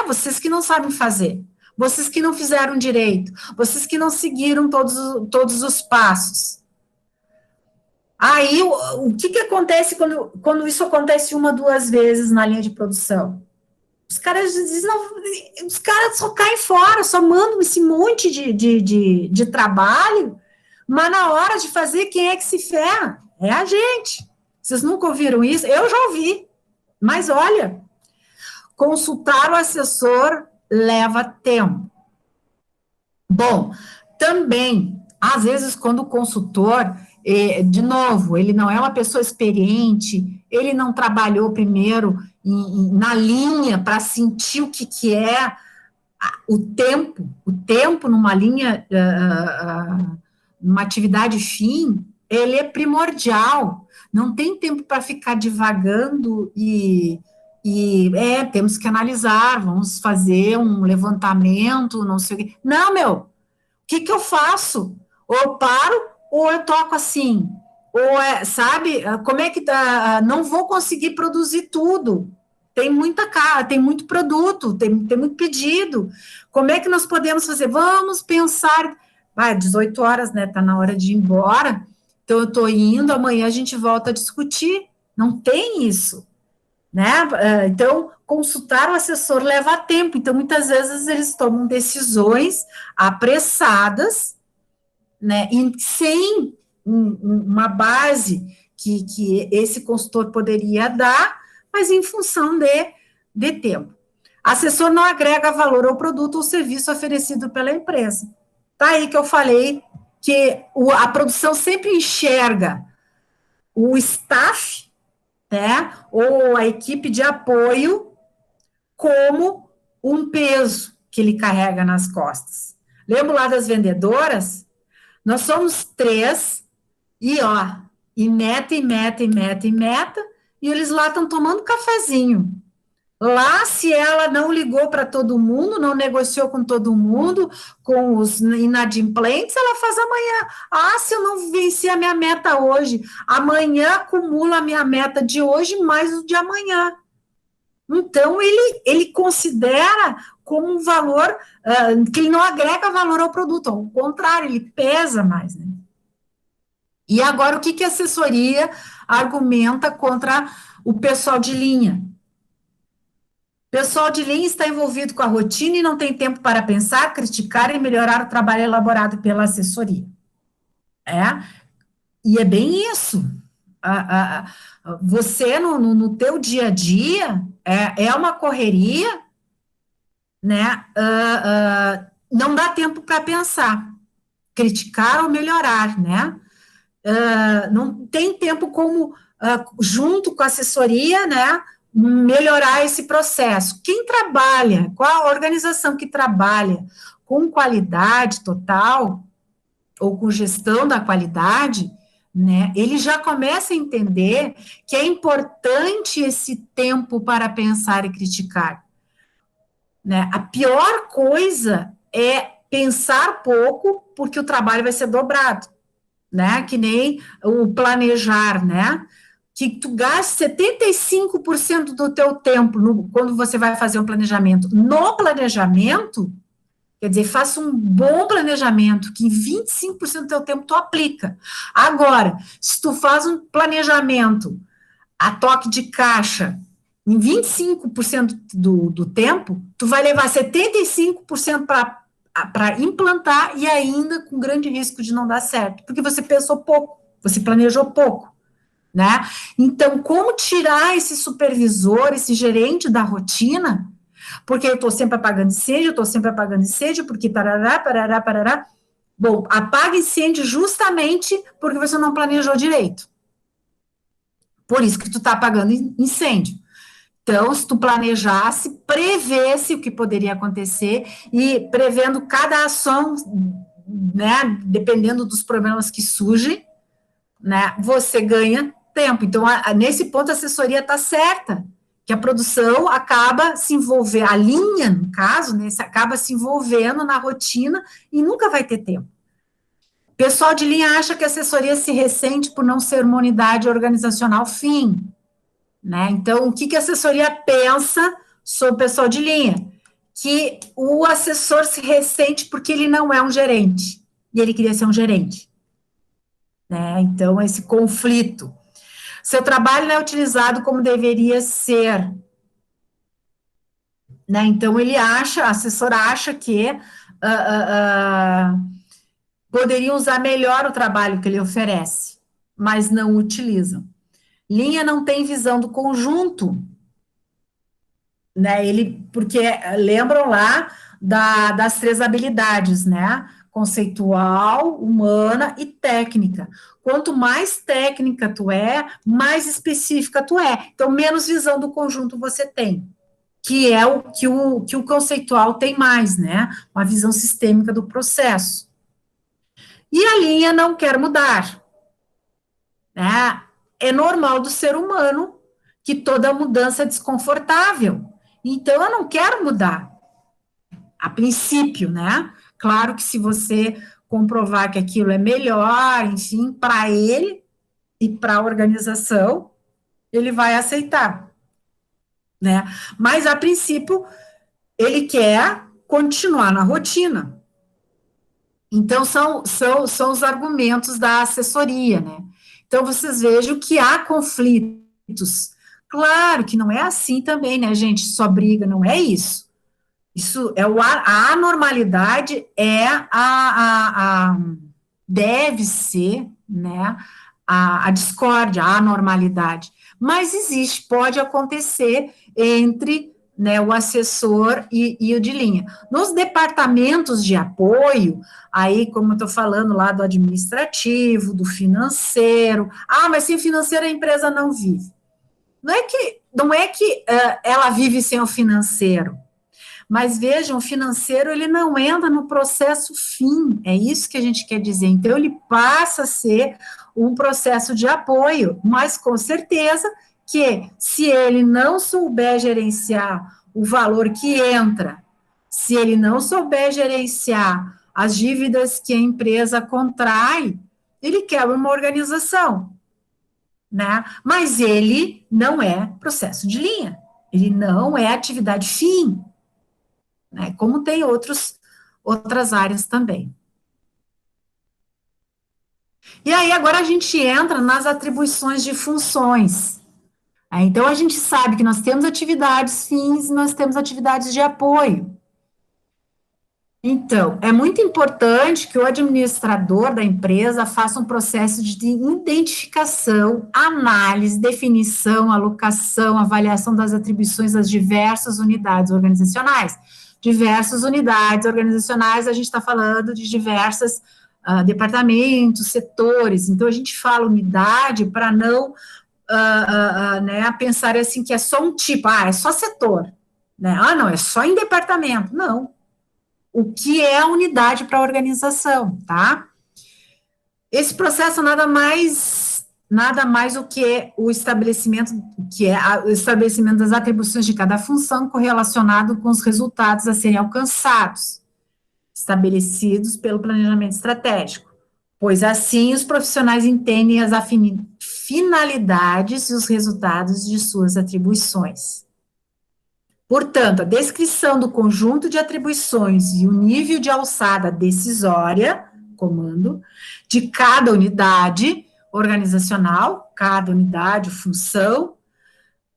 Vocês que não sabem fazer, vocês que não fizeram direito, vocês que não seguiram todos os passos. Aí, o que acontece quando isso acontece 1, 2 vezes na linha de produção? Os caras dizem, não, os caras só caem fora, só mandam esse monte de trabalho, mas na hora de fazer, quem é que se ferra? É a gente. Vocês nunca ouviram isso? Eu já ouvi. Mas olha, consultar o assessor leva tempo. Bom, também, às vezes, quando o consultor, de novo, ele não é uma pessoa experiente, ele não trabalhou primeiro na linha para sentir o que é o tempo numa linha, numa atividade fim, ele é primordial. Não tem tempo para ficar divagando temos que analisar, vamos fazer um levantamento, não sei o quê. Não, o que eu faço? Ou eu paro, ou eu toco assim. Ou, sabe, como é que não vou conseguir produzir tudo. Tem muito produto, tem muito pedido. Como é que nós podemos fazer? Vamos pensar, 18 horas, né? Tá na hora de ir embora. Então, eu estou indo, amanhã a gente volta a discutir. Não tem isso, né? Então, consultar o assessor leva tempo. Então, muitas vezes eles tomam decisões apressadas, né? E sem uma base que esse consultor poderia dar, mas em função de tempo. Assessor não agrega valor ao produto ou serviço oferecido pela empresa. Tá aí que eu falei que a produção sempre enxerga o staff, né, ou a equipe de apoio como um peso que ele carrega nas costas. Lembro lá das vendedoras? Nós somos 3 e, ó, e meta, e meta, e meta, e meta, e eles lá estão tomando cafezinho. Lá, se ela não ligou para todo mundo, não negociou com todo mundo, com os inadimplentes, ela faz amanhã. Ah, se eu não venci a minha meta hoje, amanhã acumula a minha meta de hoje mais o de amanhã. Então, ele considera como um valor que ele não agrega valor ao produto, ao contrário, ele pesa mais, né? E agora, o que a assessoria argumenta contra o pessoal de linha? O pessoal de linha está envolvido com a rotina e não tem tempo para pensar, criticar e melhorar o trabalho elaborado pela assessoria. E é bem isso. Você, no teu dia a dia, é uma correria, né? Não dá tempo para pensar, criticar ou melhorar, né? Não tem tempo como, junto com a assessoria, né, melhorar esse processo. Quem trabalha, qual a organização que trabalha com qualidade total, ou com gestão da qualidade, né, ele já começa a entender que é importante esse tempo para pensar e criticar. Né? A pior coisa é pensar pouco, porque o trabalho vai ser dobrado, né? Que nem o planejar, né? Que tu gaste 75% do teu tempo quando você vai fazer um planejamento. No planejamento, quer dizer, faça um bom planejamento, que em 25% do teu tempo tu aplica. Agora, se tu faz um planejamento a toque de caixa, em 25% do tempo, tu vai levar 75% para implantar e ainda com grande risco de não dar certo, porque você pensou pouco, você planejou pouco, né? Então, como tirar esse supervisor, esse gerente da rotina? Porque eu estou sempre apagando incêndio, eu estou sempre apagando incêndio, porque parará, parará, parará. Bom, apaga incêndio justamente porque você não planejou direito. Por isso que tu está apagando incêndio. Então, se tu planejasse, prevesse o que poderia acontecer e prevendo cada ação, né, dependendo dos problemas que surgem, né, você ganha tempo. Então, nesse ponto, a assessoria está certa, que a produção acaba se envolver, a linha, no caso, né, acaba se envolvendo na rotina e nunca vai ter tempo. O pessoal de linha acha que a assessoria se ressente por não ser uma unidade organizacional fim. Né? Então, o que a assessoria pensa sobre o pessoal de linha? Que o assessor se ressente porque ele não é um gerente, e ele queria ser um gerente. Né? Então, esse conflito. Seu trabalho não é utilizado como deveria ser. Né? Então, ele acha, a assessora acha que poderiam usar melhor o trabalho que ele oferece, mas não utilizam. Linha não tem visão do conjunto, né? Porque lembram lá das 3 habilidades, né? Conceitual, humana e técnica. Quanto mais técnica tu é, mais específica tu é. Então, menos visão do conjunto você tem, que é o conceitual tem mais, né? Uma visão sistêmica do processo. E a linha não quer mudar, né? É normal do ser humano que toda mudança é desconfortável. Então, eu não quero mudar, a princípio, né? Claro que se você comprovar que aquilo é melhor, enfim, para ele e para a organização, ele vai aceitar, né? Mas, a princípio, ele quer continuar na rotina. Então, são os argumentos da assessoria, né? Então, vocês vejam que há conflitos. Claro que não é assim também, né, gente? Só briga, não é isso. Isso é a anormalidade deve ser, né, a discórdia, a anormalidade. Mas existe, pode acontecer entre, né, o assessor e o de linha. Nos departamentos de apoio, aí, como eu estou falando lá do administrativo, do financeiro, mas sem financeiro a empresa não vive. Não é que ela vive sem o financeiro, mas vejam, o financeiro ele não entra no processo fim, é isso que a gente quer dizer. Então, ele passa a ser um processo de apoio, mas com certeza que se ele não souber gerenciar o valor que entra, se ele não souber gerenciar as dívidas que a empresa contrai, ele quebra uma organização, né? Mas ele não é processo de linha, ele não é atividade fim, né? Como tem outras áreas também. E aí, agora a gente entra nas atribuições de funções. Então, a gente sabe que nós temos atividades fins e nós temos atividades de apoio. Então, é muito importante que o administrador da empresa faça um processo de identificação, análise, definição, alocação, avaliação das atribuições das diversas unidades organizacionais. Diversas unidades organizacionais, a gente está falando de diversos departamentos, setores. Então, a gente fala unidade para não né, pensar assim que é só um tipo, é só setor. Né? Não, é só em departamento. Não, o que é a unidade para a organização, tá? Esse processo nada mais o que o estabelecimento, o estabelecimento das atribuições de cada função correlacionado com os resultados a serem alcançados, estabelecidos pelo planejamento estratégico, pois assim os profissionais entendem as finalidades e os resultados de suas atribuições. Portanto, a descrição do conjunto de atribuições e o nível de alçada decisória, comando, de cada unidade organizacional, cada unidade, função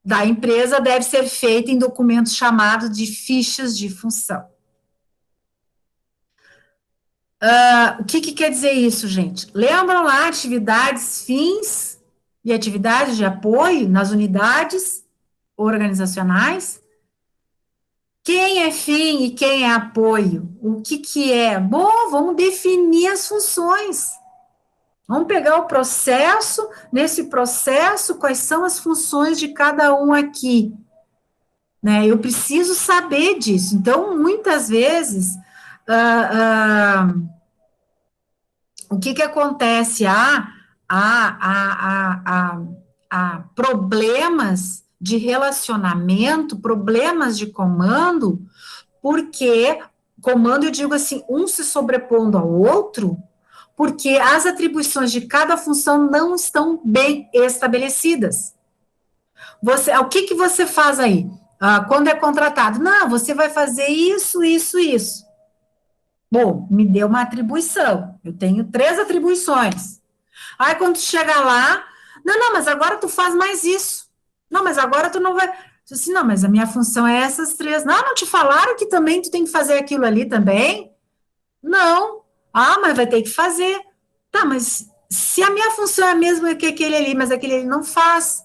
da empresa deve ser feita em documentos chamados de fichas de função. O que quer dizer isso, gente? Lembram lá atividades fins e atividades de apoio nas unidades organizacionais? Quem é fim e quem é apoio? O que é? Bom, vamos definir as funções. Vamos pegar o processo, nesse processo, quais são as funções de cada um aqui. Né? Eu preciso saber disso. Então, muitas vezes, o que acontece? Há problemas de relacionamento, problemas de comando, porque comando, eu digo assim, um se sobrepondo ao outro, porque as atribuições de cada função não estão bem estabelecidas. O que você faz aí? Quando é contratado? Não, você vai fazer isso, isso, isso. Bom, me deu uma atribuição. Eu tenho 3 atribuições. Aí, quando chega lá, não, mas agora tu faz mais isso. Não, mas agora tu não vai... Assim, não, mas a minha função é essas 3. Não te falaram que também tu tem que fazer aquilo ali também? Não. Mas vai ter que fazer. Tá, mas se a minha função é a mesma que aquele ali, mas aquele ali não faz.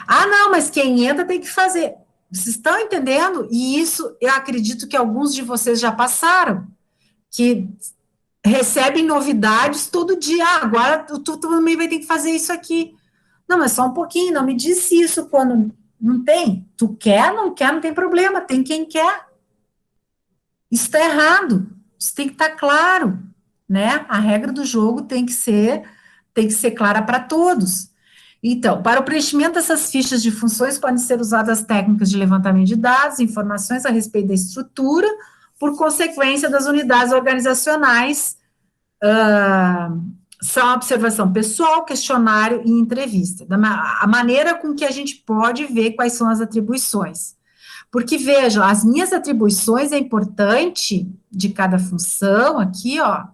Não, mas quem entra tem que fazer. Vocês estão entendendo? E isso, eu acredito que alguns de vocês já passaram, que recebem novidades todo dia. Agora tu também vai ter que fazer isso aqui. Não, mas só um pouquinho, não me disse isso quando não tem. Tu quer, não tem problema, tem quem quer. Isso está errado. Isso tem que estar claro, né? A regra do jogo tem que ser clara para todos. Então, para o preenchimento dessas fichas de funções, podem ser usadas técnicas de levantamento de dados, informações a respeito da estrutura, por consequência das unidades organizacionais, são observação pessoal, questionário e entrevista. A maneira com que a gente pode ver quais são as atribuições. Porque, vejam, as minhas atribuições é importante de cada função aqui, ó,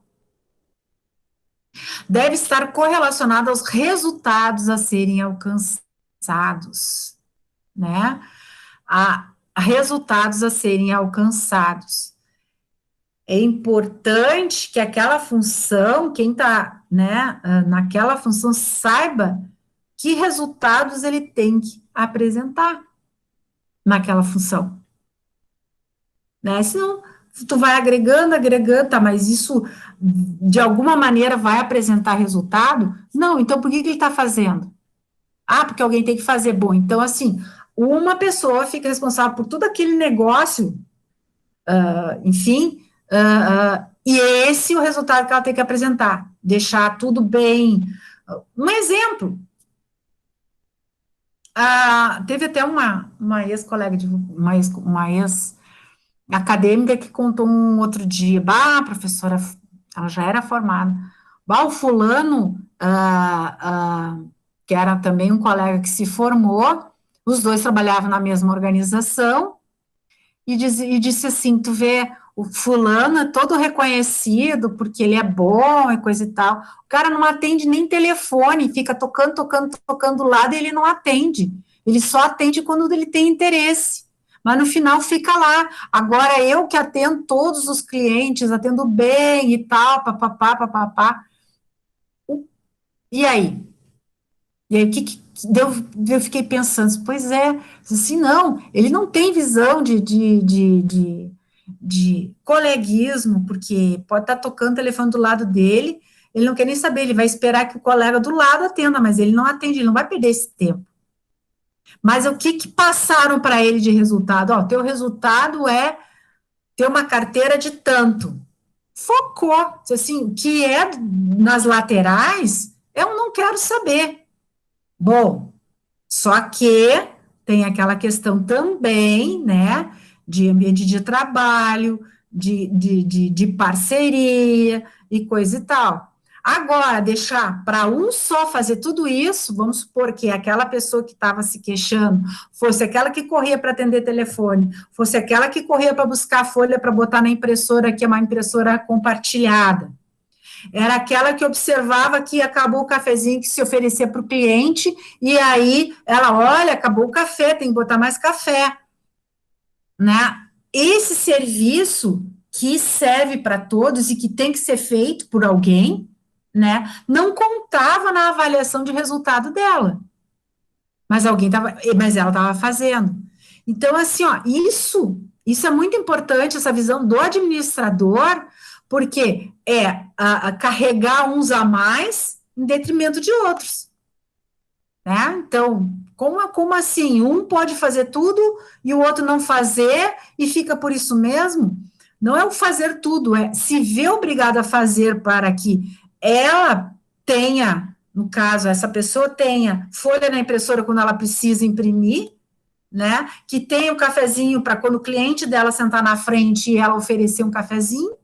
deve estar correlacionada aos resultados a serem alcançados, né? A resultados a serem alcançados. É importante que aquela função, quem está, né, naquela função, saiba que resultados ele tem que apresentar naquela função, né? Senão, tu vai agregando, tá, mas isso, de alguma maneira, vai apresentar resultado? Não, então por que ele está fazendo? Ah, porque alguém tem que fazer. Bom, então, assim, uma pessoa fica responsável por todo aquele negócio, enfim, e esse é o resultado que ela tem que apresentar, deixar tudo bem. Um exemplo, teve até uma ex-colega, uma ex-acadêmica que contou um outro dia, professora, ela já era formada, o fulano, que era também um colega que se formou, os dois trabalhavam na mesma organização, e disse assim, tu vê, o fulano é todo reconhecido, porque ele é bom e coisa e tal, o cara não atende nem telefone, fica tocando do lado e ele não atende, ele só atende quando ele tem interesse, mas no final fica lá, agora eu que atendo todos os clientes, atendo bem e tal, papapá, e aí? E aí, o que deu? Eu fiquei pensando, pois é, assim, não, ele não tem visão de coleguismo, porque pode estar tocando o telefone do lado dele, ele não quer nem saber, ele vai esperar que o colega do lado atenda, mas ele não atende, ele não vai perder esse tempo. Mas o que passaram para ele de resultado? Ó, teu resultado é ter uma carteira de tanto. Focou, assim, que é nas laterais, eu não quero saber. Bom, só que tem aquela questão também, né, de ambiente de trabalho, de parceria e coisa e tal. Agora, deixar para um só fazer tudo isso, vamos supor que aquela pessoa que estava se queixando fosse aquela que corria para atender telefone, fosse aquela que corria para buscar a folha para botar na impressora, que é uma impressora compartilhada. Era aquela que observava que acabou o cafezinho que se oferecia para o cliente, e aí ela, olha, acabou o café, tem que botar mais café, né? Esse serviço que serve para todos e que tem que ser feito por alguém, né, não contava na avaliação de resultado dela, mas mas ela estava fazendo. Então, assim, ó, isso é muito importante, essa visão do administrador, porque é carregar uns a mais em detrimento de outros, né? Então, como assim? Um pode fazer tudo e o outro não fazer e fica por isso mesmo? Não é o fazer tudo, é se ver obrigado a fazer para que ela tenha, no caso, essa pessoa tenha folha na impressora quando ela precisa imprimir, né? Que tenha o cafezinho para quando o cliente dela sentar na frente e ela oferecer um cafezinho.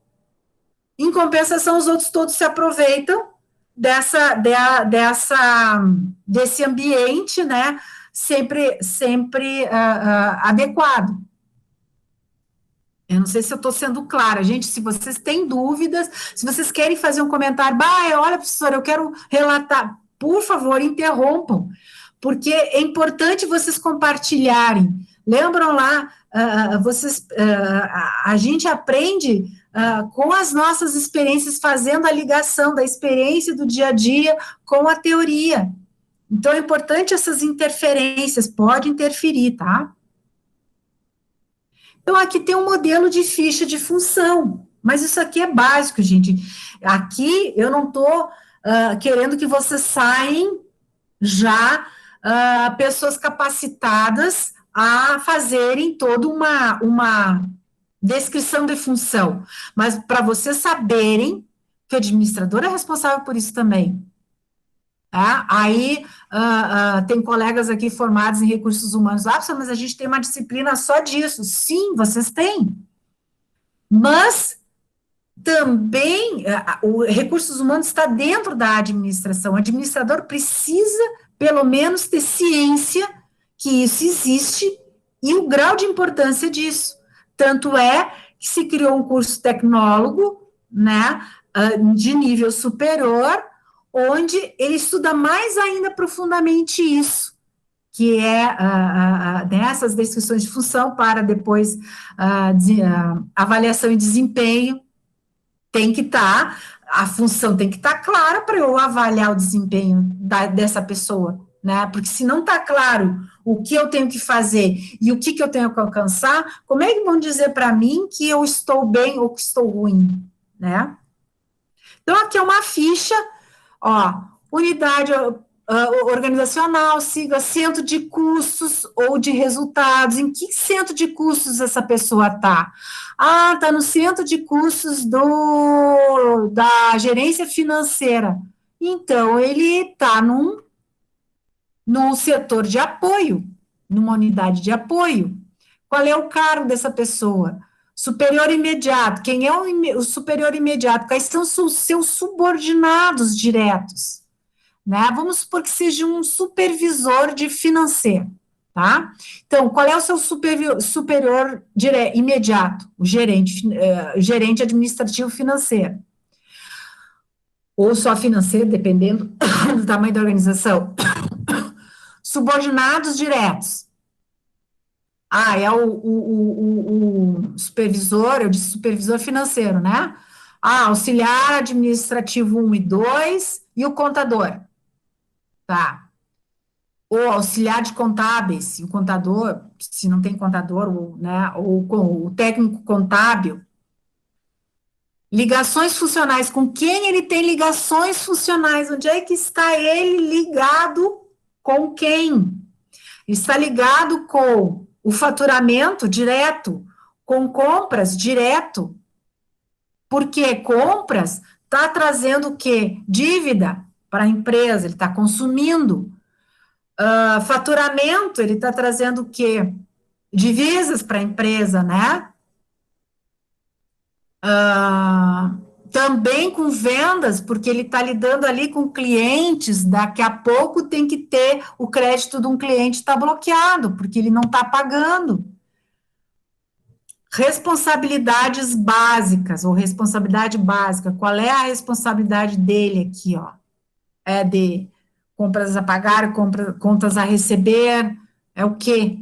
Em compensação, os outros todos se aproveitam desse ambiente, né, sempre adequado. Eu não sei se eu estou sendo clara, gente, se vocês têm dúvidas, se vocês querem fazer um comentário, olha, professora, eu quero relatar, por favor, interrompam, porque é importante vocês compartilharem. Lembram lá, a gente aprende com as nossas experiências, fazendo a ligação da experiência do dia a dia com a teoria. Então, é importante essas interferências, pode interferir, tá? Então, aqui tem um modelo de ficha de função, mas isso aqui é básico, gente. Aqui eu não estou querendo que vocês saem já pessoas capacitadas a fazerem toda uma descrição de função, mas para vocês saberem que o administrador é responsável por isso também. Tá? Aí, tem colegas aqui formados em recursos humanos, mas a gente tem uma disciplina só disso. Sim, vocês têm. Mas também, o recursos humanos está dentro da administração. O administrador precisa, pelo menos, ter ciência que isso existe e o grau de importância disso. Tanto é que se criou um curso tecnólogo, né, de nível superior, onde ele estuda mais ainda profundamente isso, que é nessas descrições de função para depois avaliação e desempenho, tem que estar, a função tem que estar clara para eu avaliar o desempenho dessa pessoa, né? Porque se não está claro o que eu tenho que fazer e o que eu tenho que alcançar, como é que vão dizer para mim que eu estou bem ou que estou ruim, né? Então, aqui é uma ficha, ó, unidade organizacional, siga centro de custos ou de resultados. Em que centro de custos essa pessoa está? Ah, está no centro de custos da gerência financeira. Então, ele está num setor de apoio, numa unidade de apoio. Qual é o cargo dessa pessoa? Superior imediato. Quem é o superior imediato? Quais são os seus subordinados diretos? Né? Vamos supor que seja um supervisor de financeiro, tá? Então, qual é o seu superior imediato? O gerente administrativo financeiro. Ou só financeiro, dependendo do tamanho da organização. Subordinados diretos. Ah, é o supervisor, eu disse supervisor financeiro, né? Ah, auxiliar administrativo 1 e 2 e o contador. Tá. Ou auxiliar de contábeis, o contador, se não tem contador, ou, né, ou o técnico contábil. Ligações funcionais, com quem ele tem ligações funcionais? Onde é que está ele ligado com quem? Está ligado com o faturamento direto, com compras direto, porque compras está trazendo o quê? Dívida para a empresa, ele está consumindo. Faturamento, ele está trazendo o quê? Divisas para a empresa, né? Também com vendas, porque ele está lidando ali com clientes, daqui a pouco tem que ter o crédito de um cliente está bloqueado, porque ele não está pagando. Responsabilidades básicas, ou responsabilidade básica, qual é a responsabilidade dele aqui, ó? É de compras a pagar, contas a receber, é o quê?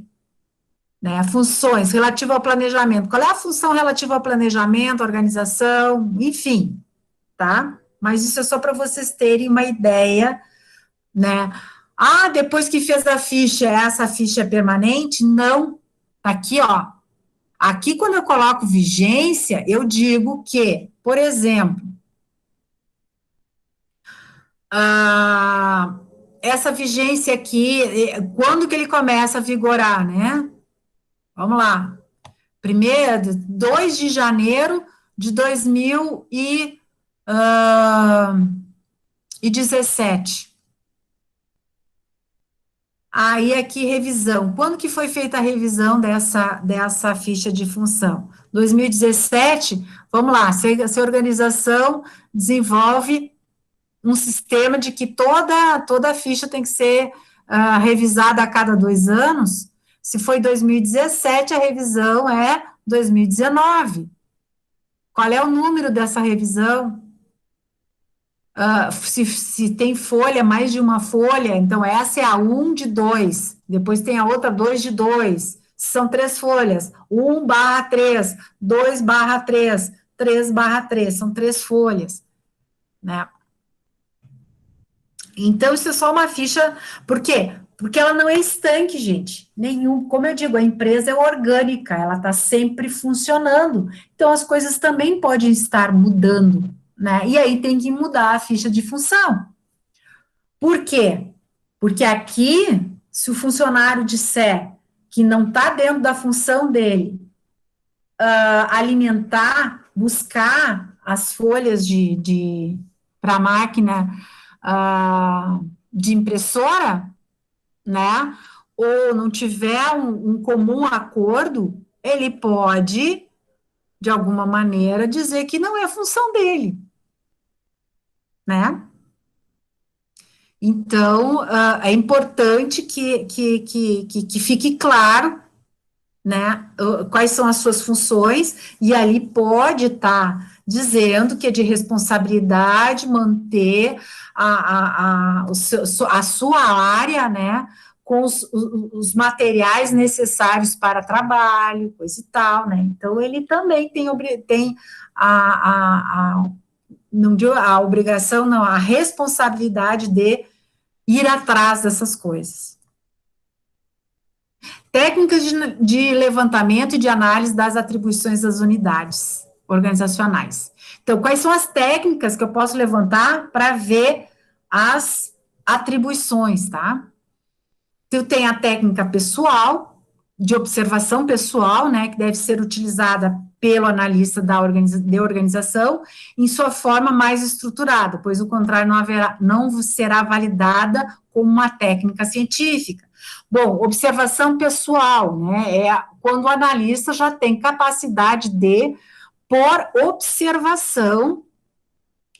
Né, funções relativas ao planejamento. Qual é a função relativa ao planejamento, organização, enfim, tá? Mas isso é só para vocês terem uma ideia, né? Ah, depois que fez a ficha, essa ficha é permanente? Não. Tá aqui, ó. Aqui, quando eu coloco vigência, eu digo que, por exemplo, essa vigência aqui, quando que ele começa a vigorar, né? Vamos lá. Primeiro, 2 de janeiro de 2017. Aí, aqui, revisão. Quando que foi feita a revisão dessa ficha de função? 2017, vamos lá, se a organização desenvolve um sistema de que toda a ficha tem que ser revisada a cada 2 anos, se foi 2017, a revisão é 2019. Qual é o número dessa revisão? Se tem folha, mais de uma folha, então essa é a 1 de 2, depois tem a outra 2 de 2, são 3 folhas, 1/3, 2/3, 3/3, são 3 folhas, né? Então, isso é só uma ficha, por quê? Porque ela não é estanque, gente, nenhum, como eu digo, a empresa é orgânica, ela está sempre funcionando, então as coisas também podem estar mudando, né? E aí tem que mudar a ficha de função. Por quê? Porque aqui, se o funcionário disser que não está dentro da função dele, alimentar, buscar as folhas para a máquina de impressora, né? Ou não tiver um comum acordo, ele pode, de alguma maneira, dizer que não é função dele, né? Então, é importante que fique claro, né, quais são as suas funções, e ali pode estar dizendo que é de responsabilidade manter a sua área, né, com os materiais necessários para trabalho, coisa e tal, né, então ele também tem não digo a obrigação, não, a responsabilidade de ir atrás dessas coisas. Técnicas de levantamento e de análise das atribuições das unidades organizacionais. Então, quais são as técnicas que eu posso levantar para ver as atribuições, tá? Então, tem a técnica pessoal, de observação pessoal, né, que deve ser utilizada pelo analista de organização em sua forma mais estruturada, pois o contrário não será validada como uma técnica científica. Bom, observação pessoal, né, é quando o analista já tem capacidade de, por observação,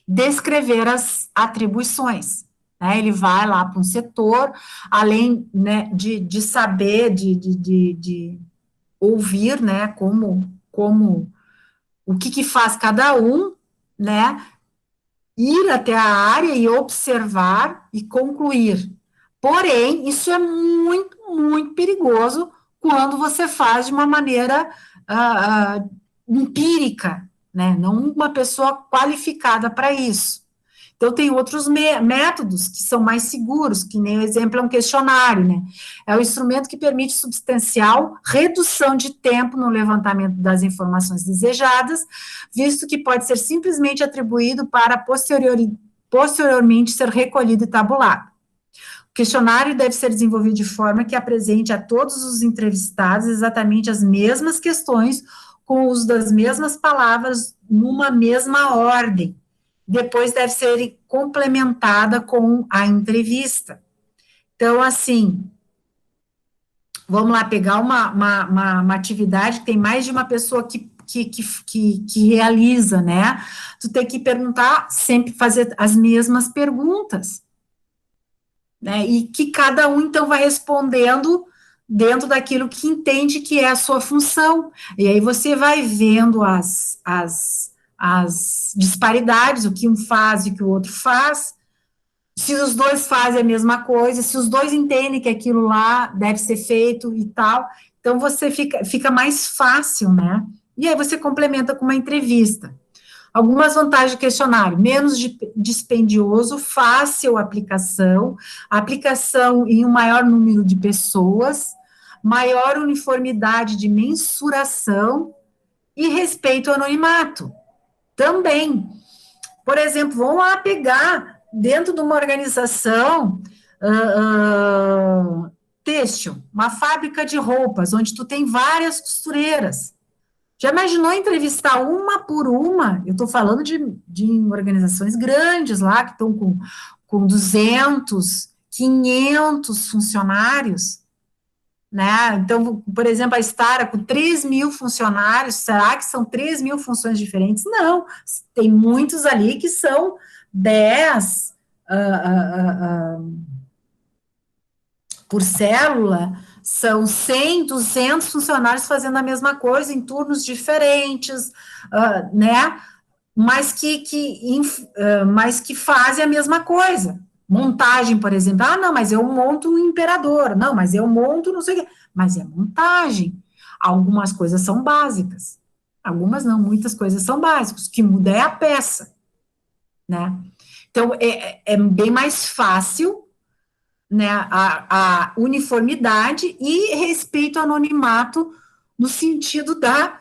descrever as atribuições. Né, ele vai lá para um setor, além, né, de saber, de ouvir, né, como o que faz cada um, né, ir até a área e observar e concluir. Porém, isso é muito, muito perigoso quando você faz de uma maneira empírica, né? Não uma pessoa qualificada para isso. Então, tem outros métodos que são mais seguros, que nem o exemplo é um questionário, né? É um instrumento que permite substancial redução de tempo no levantamento das informações desejadas, visto que pode ser simplesmente atribuído para posteriormente ser recolhido e tabulado. O questionário deve ser desenvolvido de forma que apresente a todos os entrevistados exatamente as mesmas questões, com o uso das mesmas palavras, numa mesma ordem. Depois deve ser complementada com a entrevista. Então, assim, vamos lá pegar uma atividade que tem mais de uma pessoa que realiza, né? Tu tem que perguntar, sempre fazer as mesmas perguntas, né? E que cada um, então, vai respondendo dentro daquilo que entende que é a sua função. E aí você vai vendo as disparidades, o que um faz e o que o outro faz, se os dois fazem a mesma coisa, se os dois entendem que aquilo lá deve ser feito e tal, então você fica mais fácil, né? E aí você complementa com uma entrevista. Algumas vantagens do questionário: menos dispendioso, fácil aplicação em um maior número de pessoas, maior uniformidade de mensuração e respeito ao anonimato. Também, por exemplo, vamos lá pegar dentro de uma organização têxtil, uma fábrica de roupas, onde tu tem várias costureiras. Já imaginou entrevistar uma por uma? Eu estou falando de organizações grandes lá, que estão com 200, 500 funcionários, né? Então, por exemplo, a Stara com 3.000 funcionários, será que são 3.000 funções diferentes? Não, tem muitos ali que são 10 por célula, são 100, 200 funcionários fazendo a mesma coisa em turnos diferentes, né? Mas que fazem a mesma coisa. Montagem, por exemplo. Ah, não, mas eu monto um imperador. Não, mas eu monto não sei o quê. Mas é montagem. Algumas coisas são básicas. Algumas não, muitas coisas são básicas. O que muda é a peça, né? Então, é bem mais fácil, né, a uniformidade e respeito ao anonimato no sentido das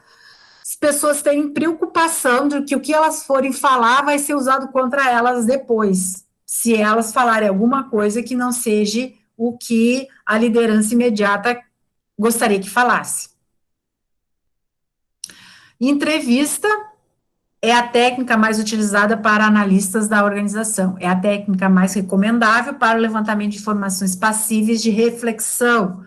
pessoas terem preocupação de que o que elas forem falar vai ser usado contra elas depois, se elas falarem alguma coisa que não seja o que a liderança imediata gostaria que falasse. Entrevista é a técnica mais utilizada para analistas da organização, é a técnica mais recomendável para o levantamento de informações passíveis de reflexão,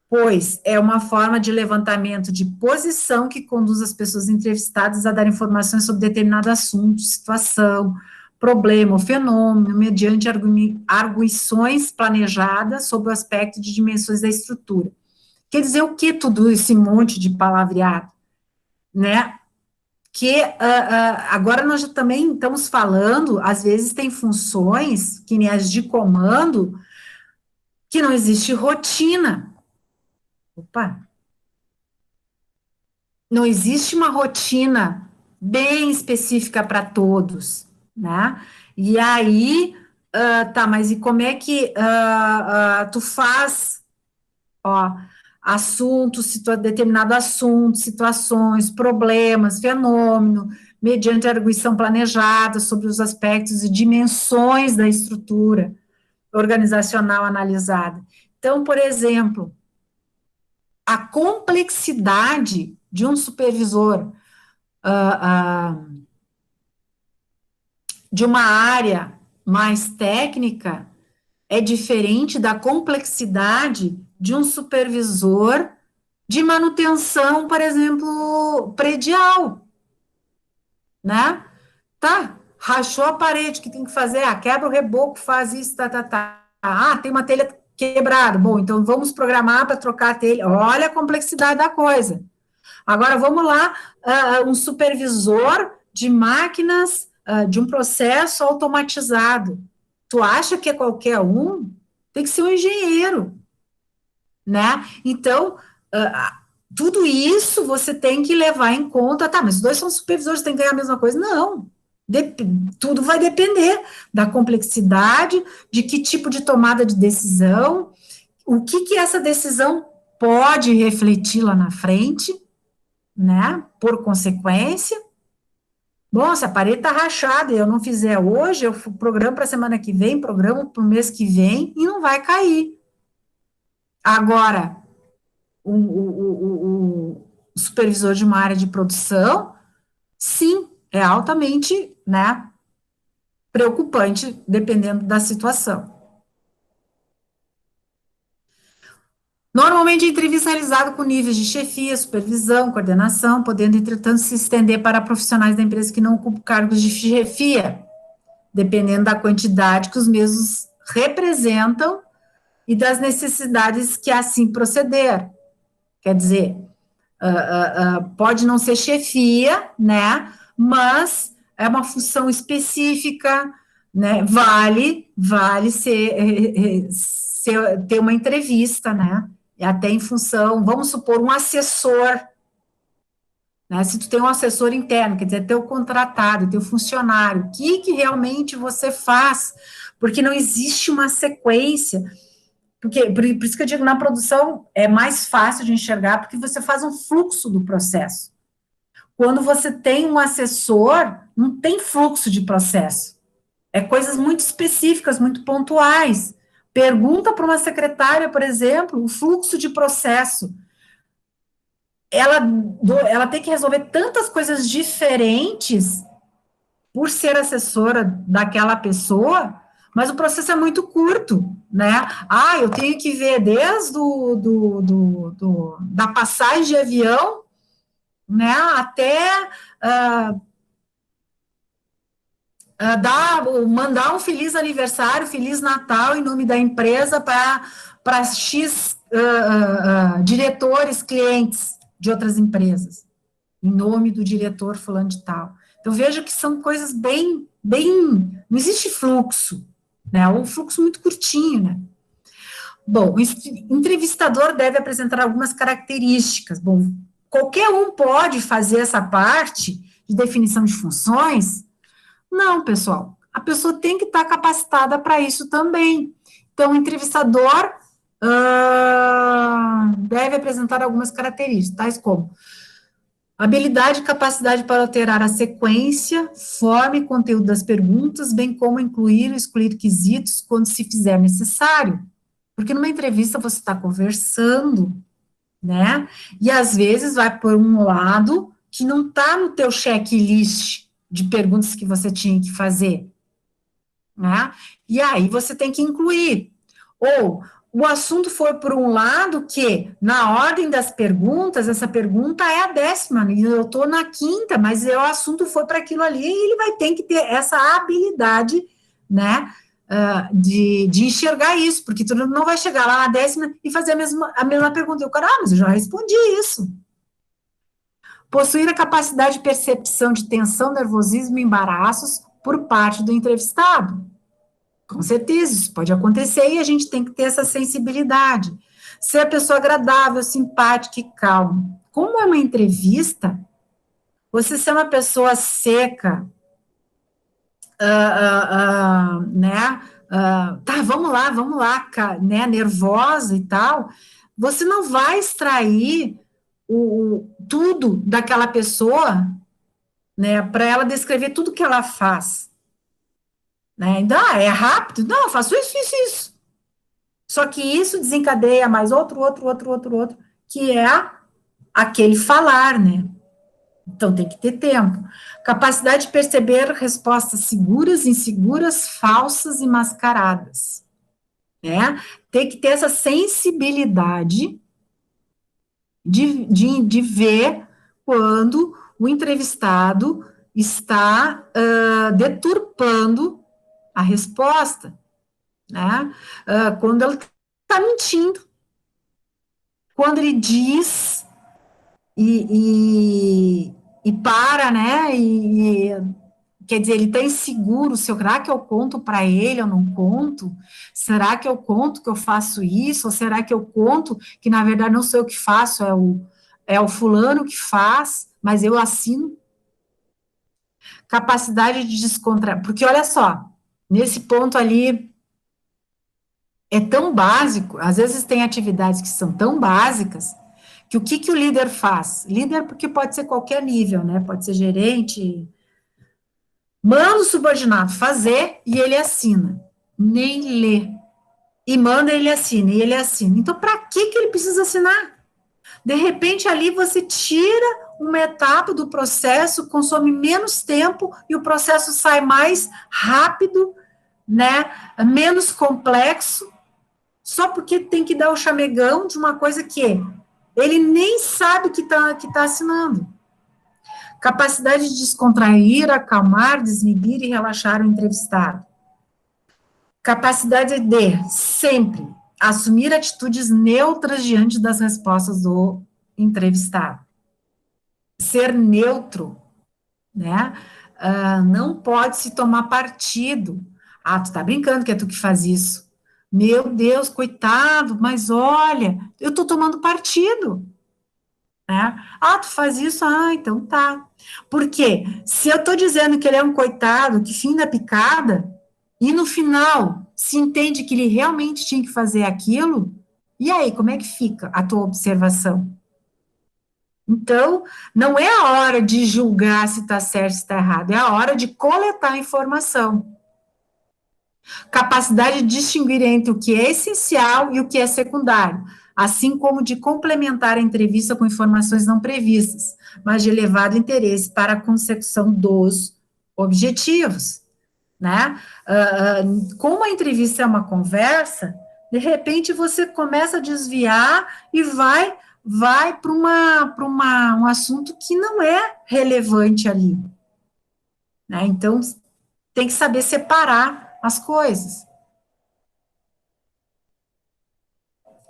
pois é uma forma de levantamento de posição que conduz as pessoas entrevistadas a dar informações sobre determinado assunto, situação, problema ou fenômeno, mediante arguições planejadas sobre o aspecto de dimensões da estrutura. Quer dizer o que tudo esse monte de palavreado, né? Que agora nós já também estamos falando, às vezes tem funções, que nem as de comando, que não existe rotina. Opa, não existe uma rotina bem específica para todos, né? E aí, tá, mas e como é que tu faz, ó, determinado assunto, situações, problemas, fenômeno, mediante arguição planejada sobre os aspectos e dimensões da estrutura organizacional analisada. Então, por exemplo, a complexidade de um supervisor de uma área mais técnica é diferente da complexidade de um supervisor de manutenção, por exemplo, predial, né? Tá, rachou a parede, que tem que fazer? Ah, quebra o reboco, faz isso, tá. Ah, tem uma telha quebrada. Bom, então vamos programar para trocar a telha. Olha a complexidade da coisa. Agora vamos lá, um supervisor de máquinas, de um processo automatizado. Tu acha que é qualquer um? Tem que ser um engenheiro, né? Então, tudo isso você tem que levar em conta. Tá, mas os dois são supervisores, tem que ganhar a mesma coisa? Não. Tudo vai depender da complexidade, de que tipo de tomada de decisão, o que essa decisão pode refletir lá na frente, né? Por consequência. Bom, se a parede está rachada e eu não fizer hoje, eu programo para a semana que vem, programo para o mês que vem e não vai cair. Agora, o supervisor de uma área de produção, sim, é altamente, né, preocupante, dependendo da situação. Normalmente, a entrevista é realizada com níveis de chefia, supervisão, coordenação, podendo, entretanto, se estender para profissionais da empresa que não ocupam cargos de chefia, dependendo da quantidade que os mesmos representam e das necessidades que assim proceder. Quer dizer, pode não ser chefia, né, mas é uma função específica, né, vale ter uma entrevista, né, e até em função, vamos supor, um assessor, né, se tu tem um assessor interno, quer dizer, teu contratado, teu funcionário, o que realmente você faz, porque não existe uma sequência, porque, por isso que eu digo, na produção é mais fácil de enxergar, porque você faz um fluxo do processo. Quando você tem um assessor, não tem fluxo de processo. É coisas muito específicas, muito pontuais. Pergunta para uma secretária, por exemplo, o fluxo de processo. Ela tem que resolver tantas coisas diferentes por ser assessora daquela pessoa, mas o processo é muito curto, né? Ah, eu tenho que ver desde da passagem de avião, né, até mandar um feliz aniversário, feliz Natal em nome da empresa para X diretores, clientes de outras empresas, em nome do diretor fulano de tal. Então, veja que são coisas não existe fluxo, né, um fluxo muito curtinho, né. Bom, o entrevistador deve apresentar algumas características. Bom, qualquer um pode fazer essa parte de definição de funções? Não, pessoal. A pessoa tem que estar capacitada para isso também. Então, o entrevistador deve apresentar algumas características, tais como habilidade e capacidade para alterar a sequência, forma e conteúdo das perguntas, bem como incluir ou excluir quesitos quando se fizer necessário. Porque numa entrevista você está conversando, né? E às vezes vai por um lado que não está no teu checklist de perguntas que você tinha que fazer, né? E aí você tem que incluir. Ou o assunto foi por um lado que, na ordem das perguntas, essa pergunta é a 10ª, e eu estou na 5ª, mas o assunto foi para aquilo ali, e ele vai ter que ter essa habilidade, né, de enxergar isso, porque tu não vai chegar lá na 10ª e fazer a mesma pergunta. Eu, cara, mas eu já respondi isso. Possuir a capacidade de percepção de tensão, nervosismo e embaraços por parte do entrevistado. Com certeza, isso pode acontecer e a gente tem que ter essa sensibilidade. Ser a pessoa agradável, simpática e calma. Como é uma entrevista, você ser uma pessoa seca, né? Tá, vamos lá, né? Nervosa e tal. Você não vai extrair tudo daquela pessoa, né? Para ela descrever tudo que ela faz, né? Então, é rápido? Não, eu faço isso, isso, isso. Só que isso desencadeia mais outro, que é aquele falar, né? Então tem que ter tempo. Capacidade de perceber respostas seguras, inseguras, falsas e mascaradas, né? Tem que ter essa sensibilidade de ver quando o entrevistado está deturpando a resposta, né? Quando ele está mentindo, quando ele diz e para, né? Quer dizer, ele está inseguro, será que eu conto para ele, eu não conto? Será que eu conto que eu faço isso? Ou será que eu conto que, na verdade, não sou eu que faço, é o fulano que faz, mas eu assino? Capacidade de descontrair, porque olha só, nesse ponto ali é tão básico, às vezes tem atividades que são tão básicas, que o que o líder faz? Líder porque pode ser qualquer nível, né? Pode ser gerente, manda o subordinado fazer e ele assina. Nem lê. E manda ele assina, e ele assina. Então, para que ele precisa assinar? De repente, ali você tira uma etapa do processo, consome menos tempo e o processo sai mais rápido, né? Menos complexo, só porque tem que dar o chamegão de uma coisa que ele nem sabe que tá assinando. Capacidade de descontrair, acalmar, desinibir e relaxar o entrevistado. Capacidade de, sempre, assumir atitudes neutras diante das respostas do entrevistado. Ser neutro, né? Não pode se tomar partido. Ah, tu tá brincando que é tu que faz isso. Meu Deus, coitado, mas olha, eu tô tomando partido. Né? Ah, tu faz isso? Ah, então tá. Porque se eu tô dizendo que ele é um coitado, que fim da picada, e no final se entende que ele realmente tinha que fazer aquilo, e aí, como é que fica a tua observação? Então, não é a hora de julgar se está certo, se está errado, é a hora de coletar informação. Capacidade de distinguir entre o que é essencial e o que é secundário, assim como de complementar a entrevista com informações não previstas, mas de elevado interesse para a consecução dos objetivos, né? Como a entrevista é uma conversa, de repente você começa a desviar e vai para um assunto que não é relevante ali, né? Então, tem que saber separar as coisas.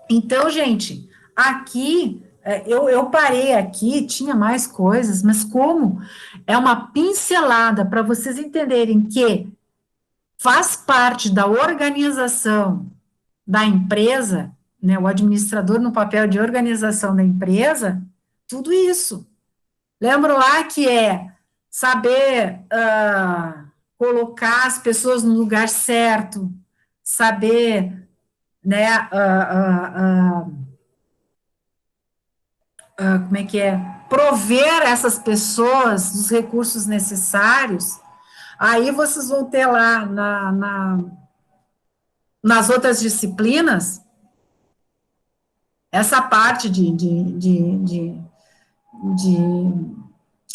Então, gente, aqui, eu parei aqui, tinha mais coisas, mas como é uma pincelada para vocês entenderem que faz parte da organização da empresa, né, o administrador no papel de organização da empresa, tudo isso. Lembro lá que é saber colocar as pessoas no lugar certo, saber, né, como é que é? Prover essas pessoas dos recursos necessários. Aí vocês vão ter lá nas outras disciplinas essa parte de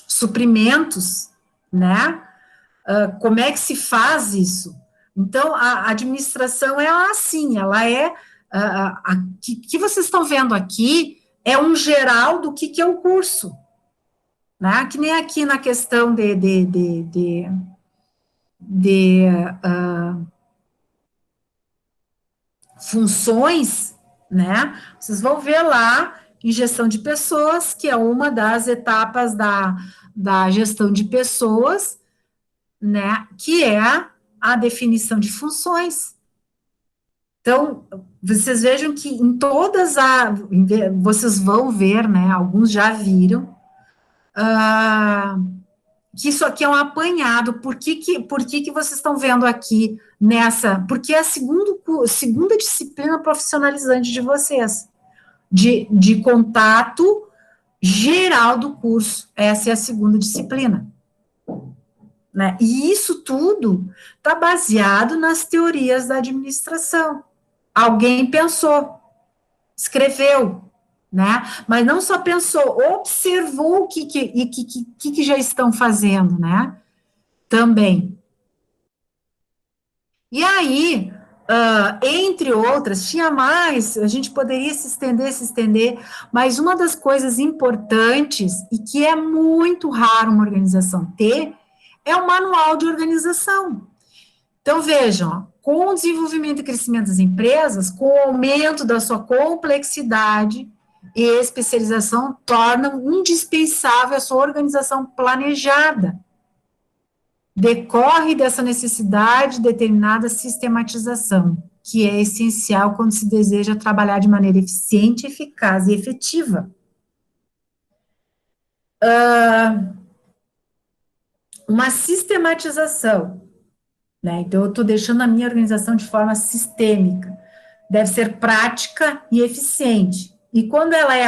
suprimentos, né? Como é que se faz isso? Então, a administração é assim, ela é, que vocês estão vendo aqui é um geral do que é o curso, né? Que nem aqui na questão de funções, né? Vocês vão ver lá em gestão de pessoas, que é uma das etapas da gestão de pessoas, né? Que é a definição de funções. Então, vocês vejam que em todas vocês vão ver, né? Alguns já viram, que isso aqui é um apanhado. Por que vocês estão vendo aqui nessa? Porque é a segunda disciplina profissionalizante de vocês, de contato geral do curso. Essa é a segunda disciplina. Né? E isso tudo está baseado nas teorias da administração. Alguém pensou, escreveu, né? Mas não só pensou, observou o que já estão fazendo, né? Também. E aí, entre outras, tinha mais, a gente poderia se estender, mas uma das coisas importantes, e que é muito raro uma organização ter, é o manual de organização. Então, vejam, com o desenvolvimento e crescimento das empresas, com o aumento da sua complexidade e especialização, tornam indispensável a sua organização planejada. Decorre dessa necessidade determinada sistematização, que é essencial quando se deseja trabalhar de maneira eficiente, eficaz e efetiva. Uma sistematização, né? Então, eu estou deixando a minha organização de forma sistêmica. Deve ser prática e eficiente. E quando ela é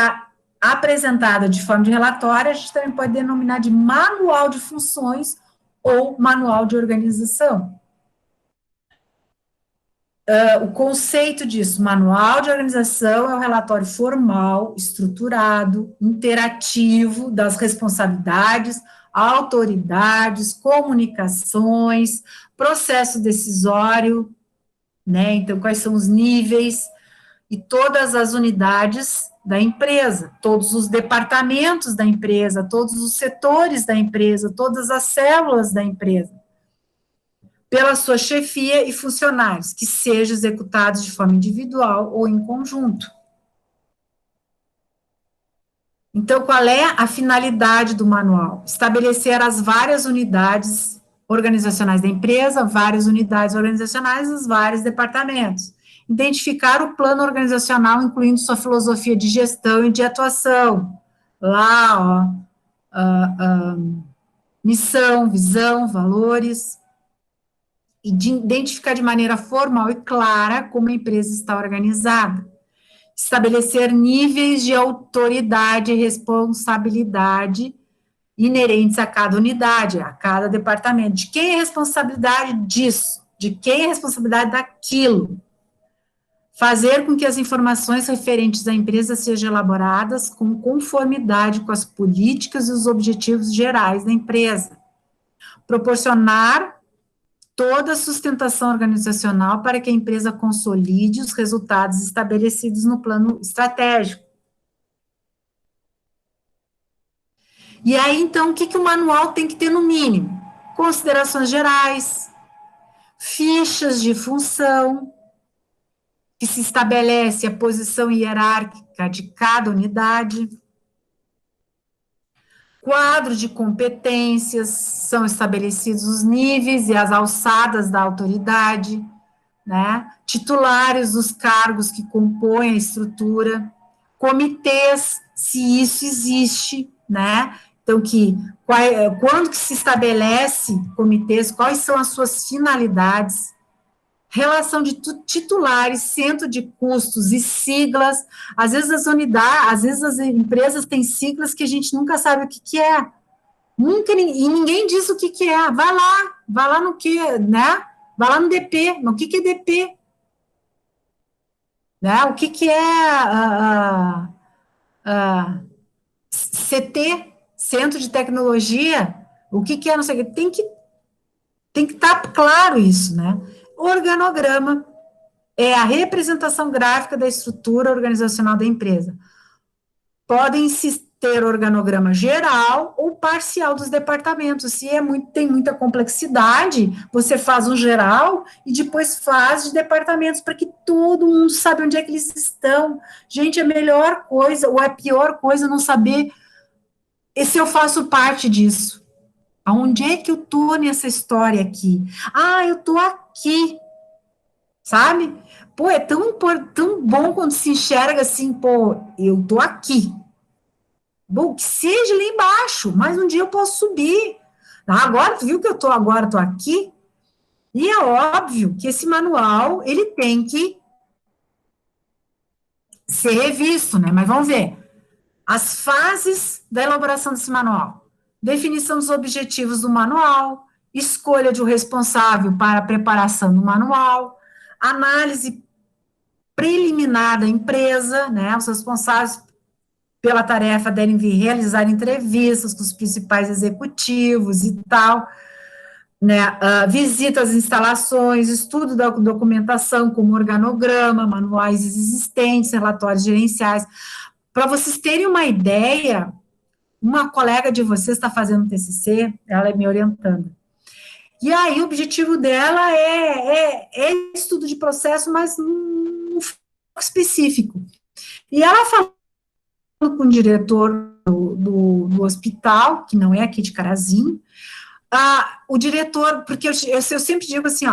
apresentada de forma de relatório, a gente também pode denominar de manual de funções ou manual de organização. O conceito disso, manual de organização, é um relatório formal, estruturado, interativo das responsabilidades, autoridades, comunicações, processo decisório, né? Então, quais são os níveis e todas as unidades da empresa, todos os departamentos da empresa, todos os setores da empresa, todas as células da empresa, pela sua chefia e funcionários, que sejam executados de forma individual ou em conjunto. Então, qual é a finalidade do manual? Estabelecer as várias unidades organizacionais da empresa, várias unidades organizacionais, os vários departamentos. Identificar o plano organizacional, incluindo sua filosofia de gestão e de atuação. Lá, missão, visão, valores. E de identificar de maneira formal e clara como a empresa está organizada. Estabelecer níveis de autoridade e responsabilidade inerentes a cada unidade, a cada departamento. De quem é a responsabilidade disso? De quem é a responsabilidade daquilo? Fazer com que as informações referentes à empresa sejam elaboradas com conformidade com as políticas e os objetivos gerais da empresa. Proporcionar toda a sustentação organizacional para que a empresa consolide os resultados estabelecidos no plano estratégico. E aí, então, o que o manual tem que ter no mínimo? Considerações gerais, fichas de função, que se estabelece a posição hierárquica de cada unidade, quadro de competências, são estabelecidos os níveis e as alçadas da autoridade, né? Titulares dos cargos que compõem a estrutura, comitês, se isso existe, né? Então, quando que se estabelece comitês, quais são as suas finalidades, relação de titulares, centro de custos e siglas. Às vezes às vezes as empresas têm siglas que a gente nunca sabe o que é. E ninguém diz o que é. Vai lá no que, né? Vai lá no DP. Mas o que é DP? Né? O que é CT, Centro de Tecnologia? O que é, não sei o que. Tem que estar claro isso, né? Organograma é a representação gráfica da estrutura organizacional da empresa. Podem se ter organograma geral ou parcial dos departamentos. Se tem muita complexidade, você faz um geral e depois faz de departamentos, para que todo mundo saiba onde é que eles estão. Gente, a melhor coisa, ou a pior coisa, não saber se eu faço parte disso. Aonde é que eu tô nessa história aqui? Ah, eu tô aqui, sabe? Pô, é tão bom quando se enxerga assim, pô, eu tô aqui. Bom, que seja lá embaixo, mas um dia eu posso subir. Ah, agora, tu viu que eu tô agora, tô aqui? E é óbvio que esse manual, ele tem que ser revisto, né? Mas vamos ver. As fases da elaboração desse manual. Definição dos objetivos do manual, escolha de um responsável para a preparação do manual, análise preliminar da empresa, né? Os responsáveis pela tarefa devem realizar entrevistas com os principais executivos e tal, né? Visita às instalações, estudo da documentação, como organograma, manuais existentes, relatórios gerenciais. Para vocês terem uma ideia, uma colega de vocês está fazendo TCC, ela é me orientando. E aí, o objetivo dela é estudo de processo, mas num foco específico. E ela falou com o diretor do hospital, que não é aqui de Carazinho, o diretor, porque eu sempre digo assim,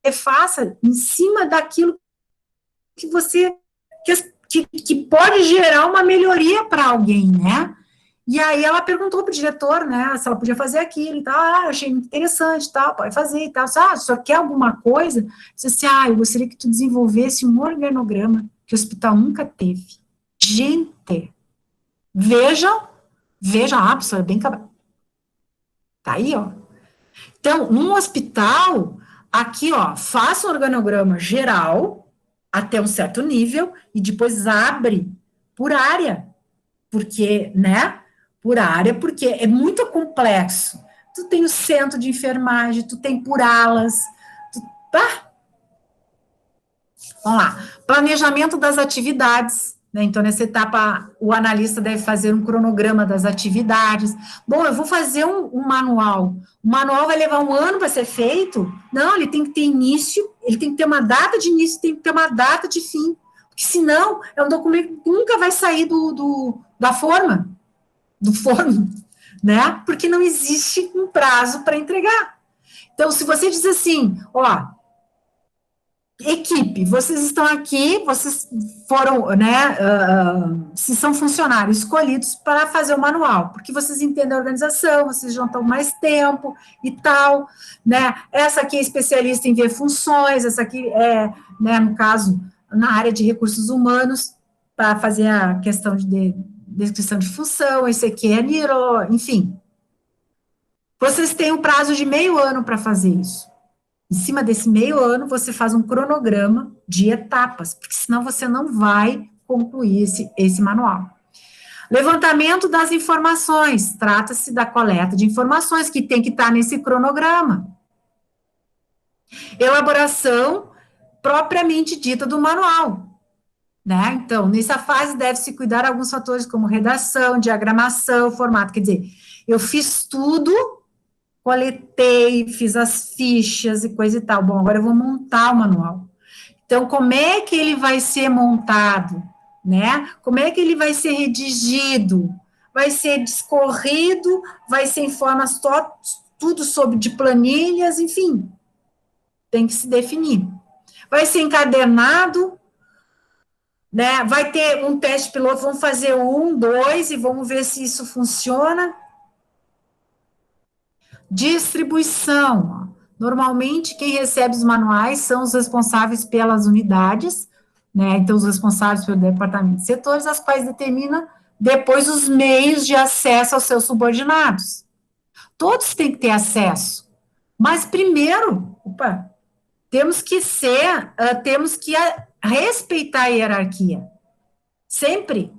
você faça em cima daquilo que você, que pode gerar uma melhoria para alguém, né? E aí ela perguntou para o diretor, né, se ela podia fazer aquilo e tal, eu achei muito interessante, tal, pode fazer e tal, só quer alguma coisa? Disse assim, eu gostaria que tu desenvolvesse um organograma que o hospital nunca teve. Gente, vejam, a pessoa é bem cabra. Tá aí, ó. Então, num hospital, aqui, ó, faça um organograma geral, até um certo nível, e depois abre por área, porque, né, por área, porque é muito complexo. Tu tem o centro de enfermagem, tu tem por alas, tá? Vamos lá. Planejamento das atividades, né? Então, nessa etapa, o analista deve fazer um cronograma das atividades. Bom, eu vou fazer um manual. O manual vai levar um ano para ser feito? Não, ele tem que ter início, ele tem que ter uma data de início, tem que ter uma data de fim. Porque senão, é um documento que nunca vai sair da forma, do forno, né? Porque não existe um prazo para entregar. Então, se você diz assim, equipe, vocês estão aqui, vocês foram, né, se são funcionários escolhidos para fazer o manual, porque vocês entendem a organização, vocês já estão mais tempo e tal, né, essa aqui é especialista em ver funções, essa aqui é, né, no caso, na área de recursos humanos, para fazer a questão de descrição de função, esse aqui é Niro, enfim. Vocês têm um prazo de meio ano para fazer isso. Em cima desse meio ano, você faz um cronograma de etapas, porque senão você não vai concluir esse manual. Levantamento das informações, trata-se da coleta de informações que tem que estar nesse cronograma. Elaboração propriamente dita do manual, né? Então, nessa fase deve-se cuidar de alguns fatores como redação, diagramação, formato, quer dizer, eu fiz tudo, coletei, fiz as fichas e coisa e tal. Bom, agora eu vou montar o manual. Então, como é que ele vai ser montado, né? Como é que ele vai ser redigido? Vai ser discorrido? Vai ser em formas tudo sobre de planilhas, enfim. Tem que se definir. Vai ser encadernado, né? Vai ter um teste piloto, vamos fazer 1, 2 e vamos ver se isso funciona. Distribuição. Normalmente, quem recebe os manuais são os responsáveis pelas unidades, né? Então, os responsáveis pelo departamento de setores, as quais determinam depois os meios de acesso aos seus subordinados. Todos têm que ter acesso, mas primeiro, temos que respeitar a hierarquia, sempre.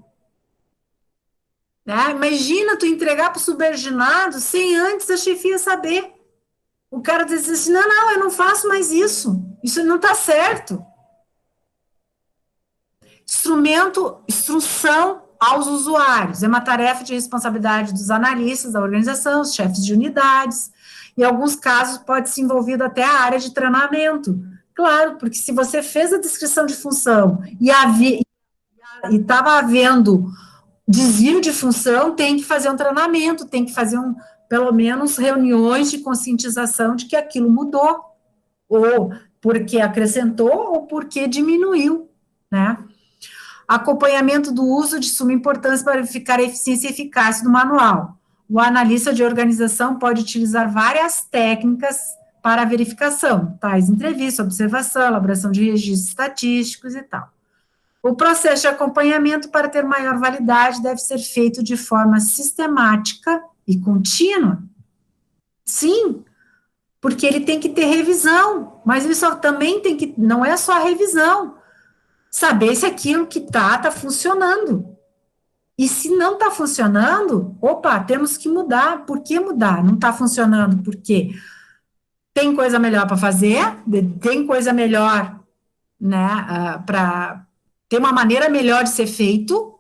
Né? Imagina tu entregar para o subordinado sem antes a chefia saber. O cara diz assim, não, eu não faço mais isso não está certo. Instrução aos usuários. É uma tarefa de responsabilidade dos analistas da organização, os chefes de unidades. Em alguns casos, pode ser envolvido até a área de treinamento. Claro, porque se você fez a descrição de função e estava havendo desvio de função, tem que fazer um treinamento, tem que fazer pelo menos reuniões de conscientização de que aquilo mudou, ou porque acrescentou, ou porque diminuiu, né? Acompanhamento do uso de suma importância para verificar a eficiência e eficácia do manual. O analista de organização pode utilizar várias técnicas para a verificação, tais entrevista, observação, elaboração de registros estatísticos e tal. O processo de acompanhamento, para ter maior validade, deve ser feito de forma sistemática e contínua. Sim, porque ele tem que ter revisão, mas isso também tem que, não é só a revisão, saber se aquilo que está funcionando. E se não está funcionando, opa, temos que mudar. Por que mudar? Não está funcionando porque tem coisa melhor para fazer, tem coisa melhor, né, para ter uma maneira melhor de ser feito,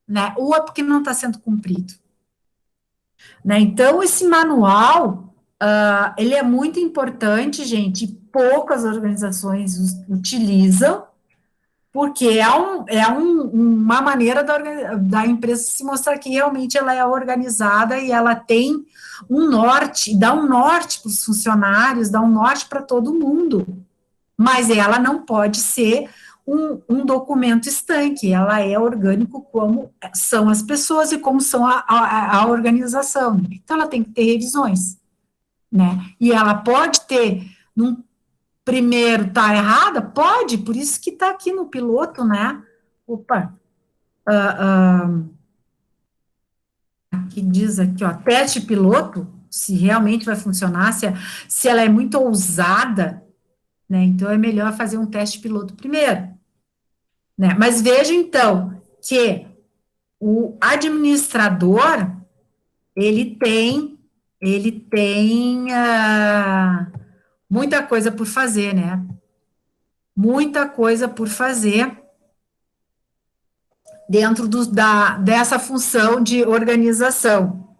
né, ou é porque não está sendo cumprido. Né? Então, esse manual, ele é muito importante, gente, poucas organizações utilizam, porque uma maneira da empresa se mostrar que realmente ela é organizada e ela tem um norte, dá um norte para os funcionários, dá um norte para todo mundo, mas ela não pode ser um documento estanque, ela é orgânico como são as pessoas e como são a organização, então ela tem que ter revisões, né, e ela pode ter, num primeiro tá errada? Pode, por isso que tá aqui no piloto, né? Opa, aqui diz aqui, ó, teste piloto, se realmente vai funcionar, se ela é muito ousada, né? Então é melhor fazer um teste piloto primeiro, né? Mas veja então que o administrador ele tem muita coisa por fazer, né? Muita coisa por fazer dentro dessa função de organização.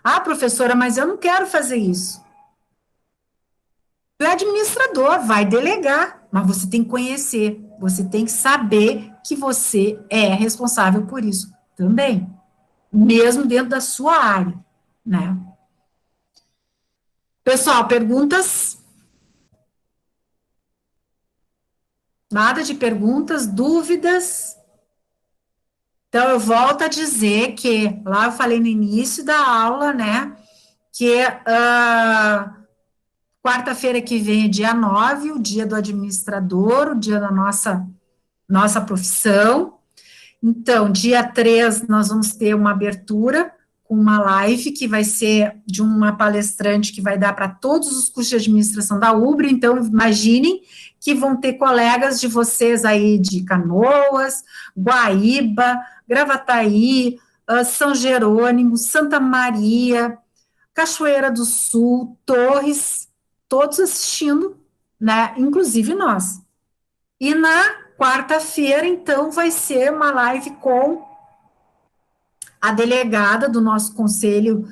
Ah, professora, mas eu não quero fazer isso. O administrador vai delegar, mas você tem que conhecer, você tem que saber que você é responsável por isso também, mesmo dentro da sua área, né? Pessoal, perguntas? Nada de perguntas, dúvidas? Então, eu volto a dizer que, lá eu falei no início da aula, né, que quarta-feira que vem é dia 9, o dia do administrador, o dia da nossa profissão. Então, dia 3, nós vamos ter uma abertura com uma live que vai ser de uma palestrante que vai dar para todos os cursos de administração da UBRA. Então, imaginem que vão ter colegas de vocês aí de Canoas, Guaíba, Gravataí, São Jerônimo, Santa Maria, Cachoeira do Sul, Torres, todos assistindo, né, inclusive nós. E na quarta-feira, então, vai ser uma live com a delegada do nosso Conselho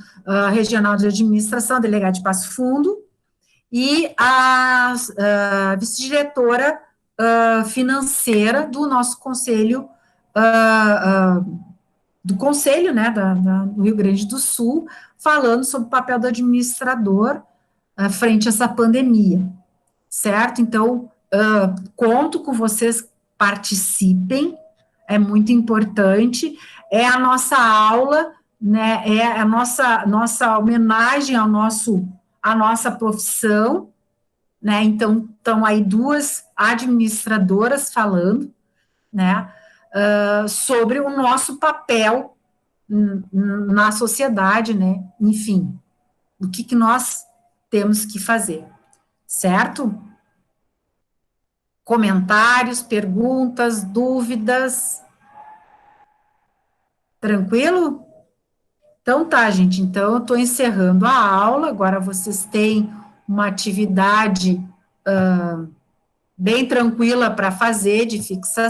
Regional de Administração, a delegada de Passo Fundo, e a vice-diretora financeira do nosso Conselho, do Conselho, né, do Rio Grande do Sul, falando sobre o papel do administrador frente a essa pandemia, certo? Então, conto com vocês, participem, é muito importante, é a nossa aula, né, é a nossa homenagem à nossa profissão, né, então, estão aí duas administradoras falando, né, sobre o nosso papel na sociedade, né, enfim, o que nós temos que fazer, certo? Comentários, perguntas, dúvidas? Tranquilo? Então tá, gente. Então eu estou encerrando a aula. Agora vocês têm uma atividade bem tranquila para fazer de fixação.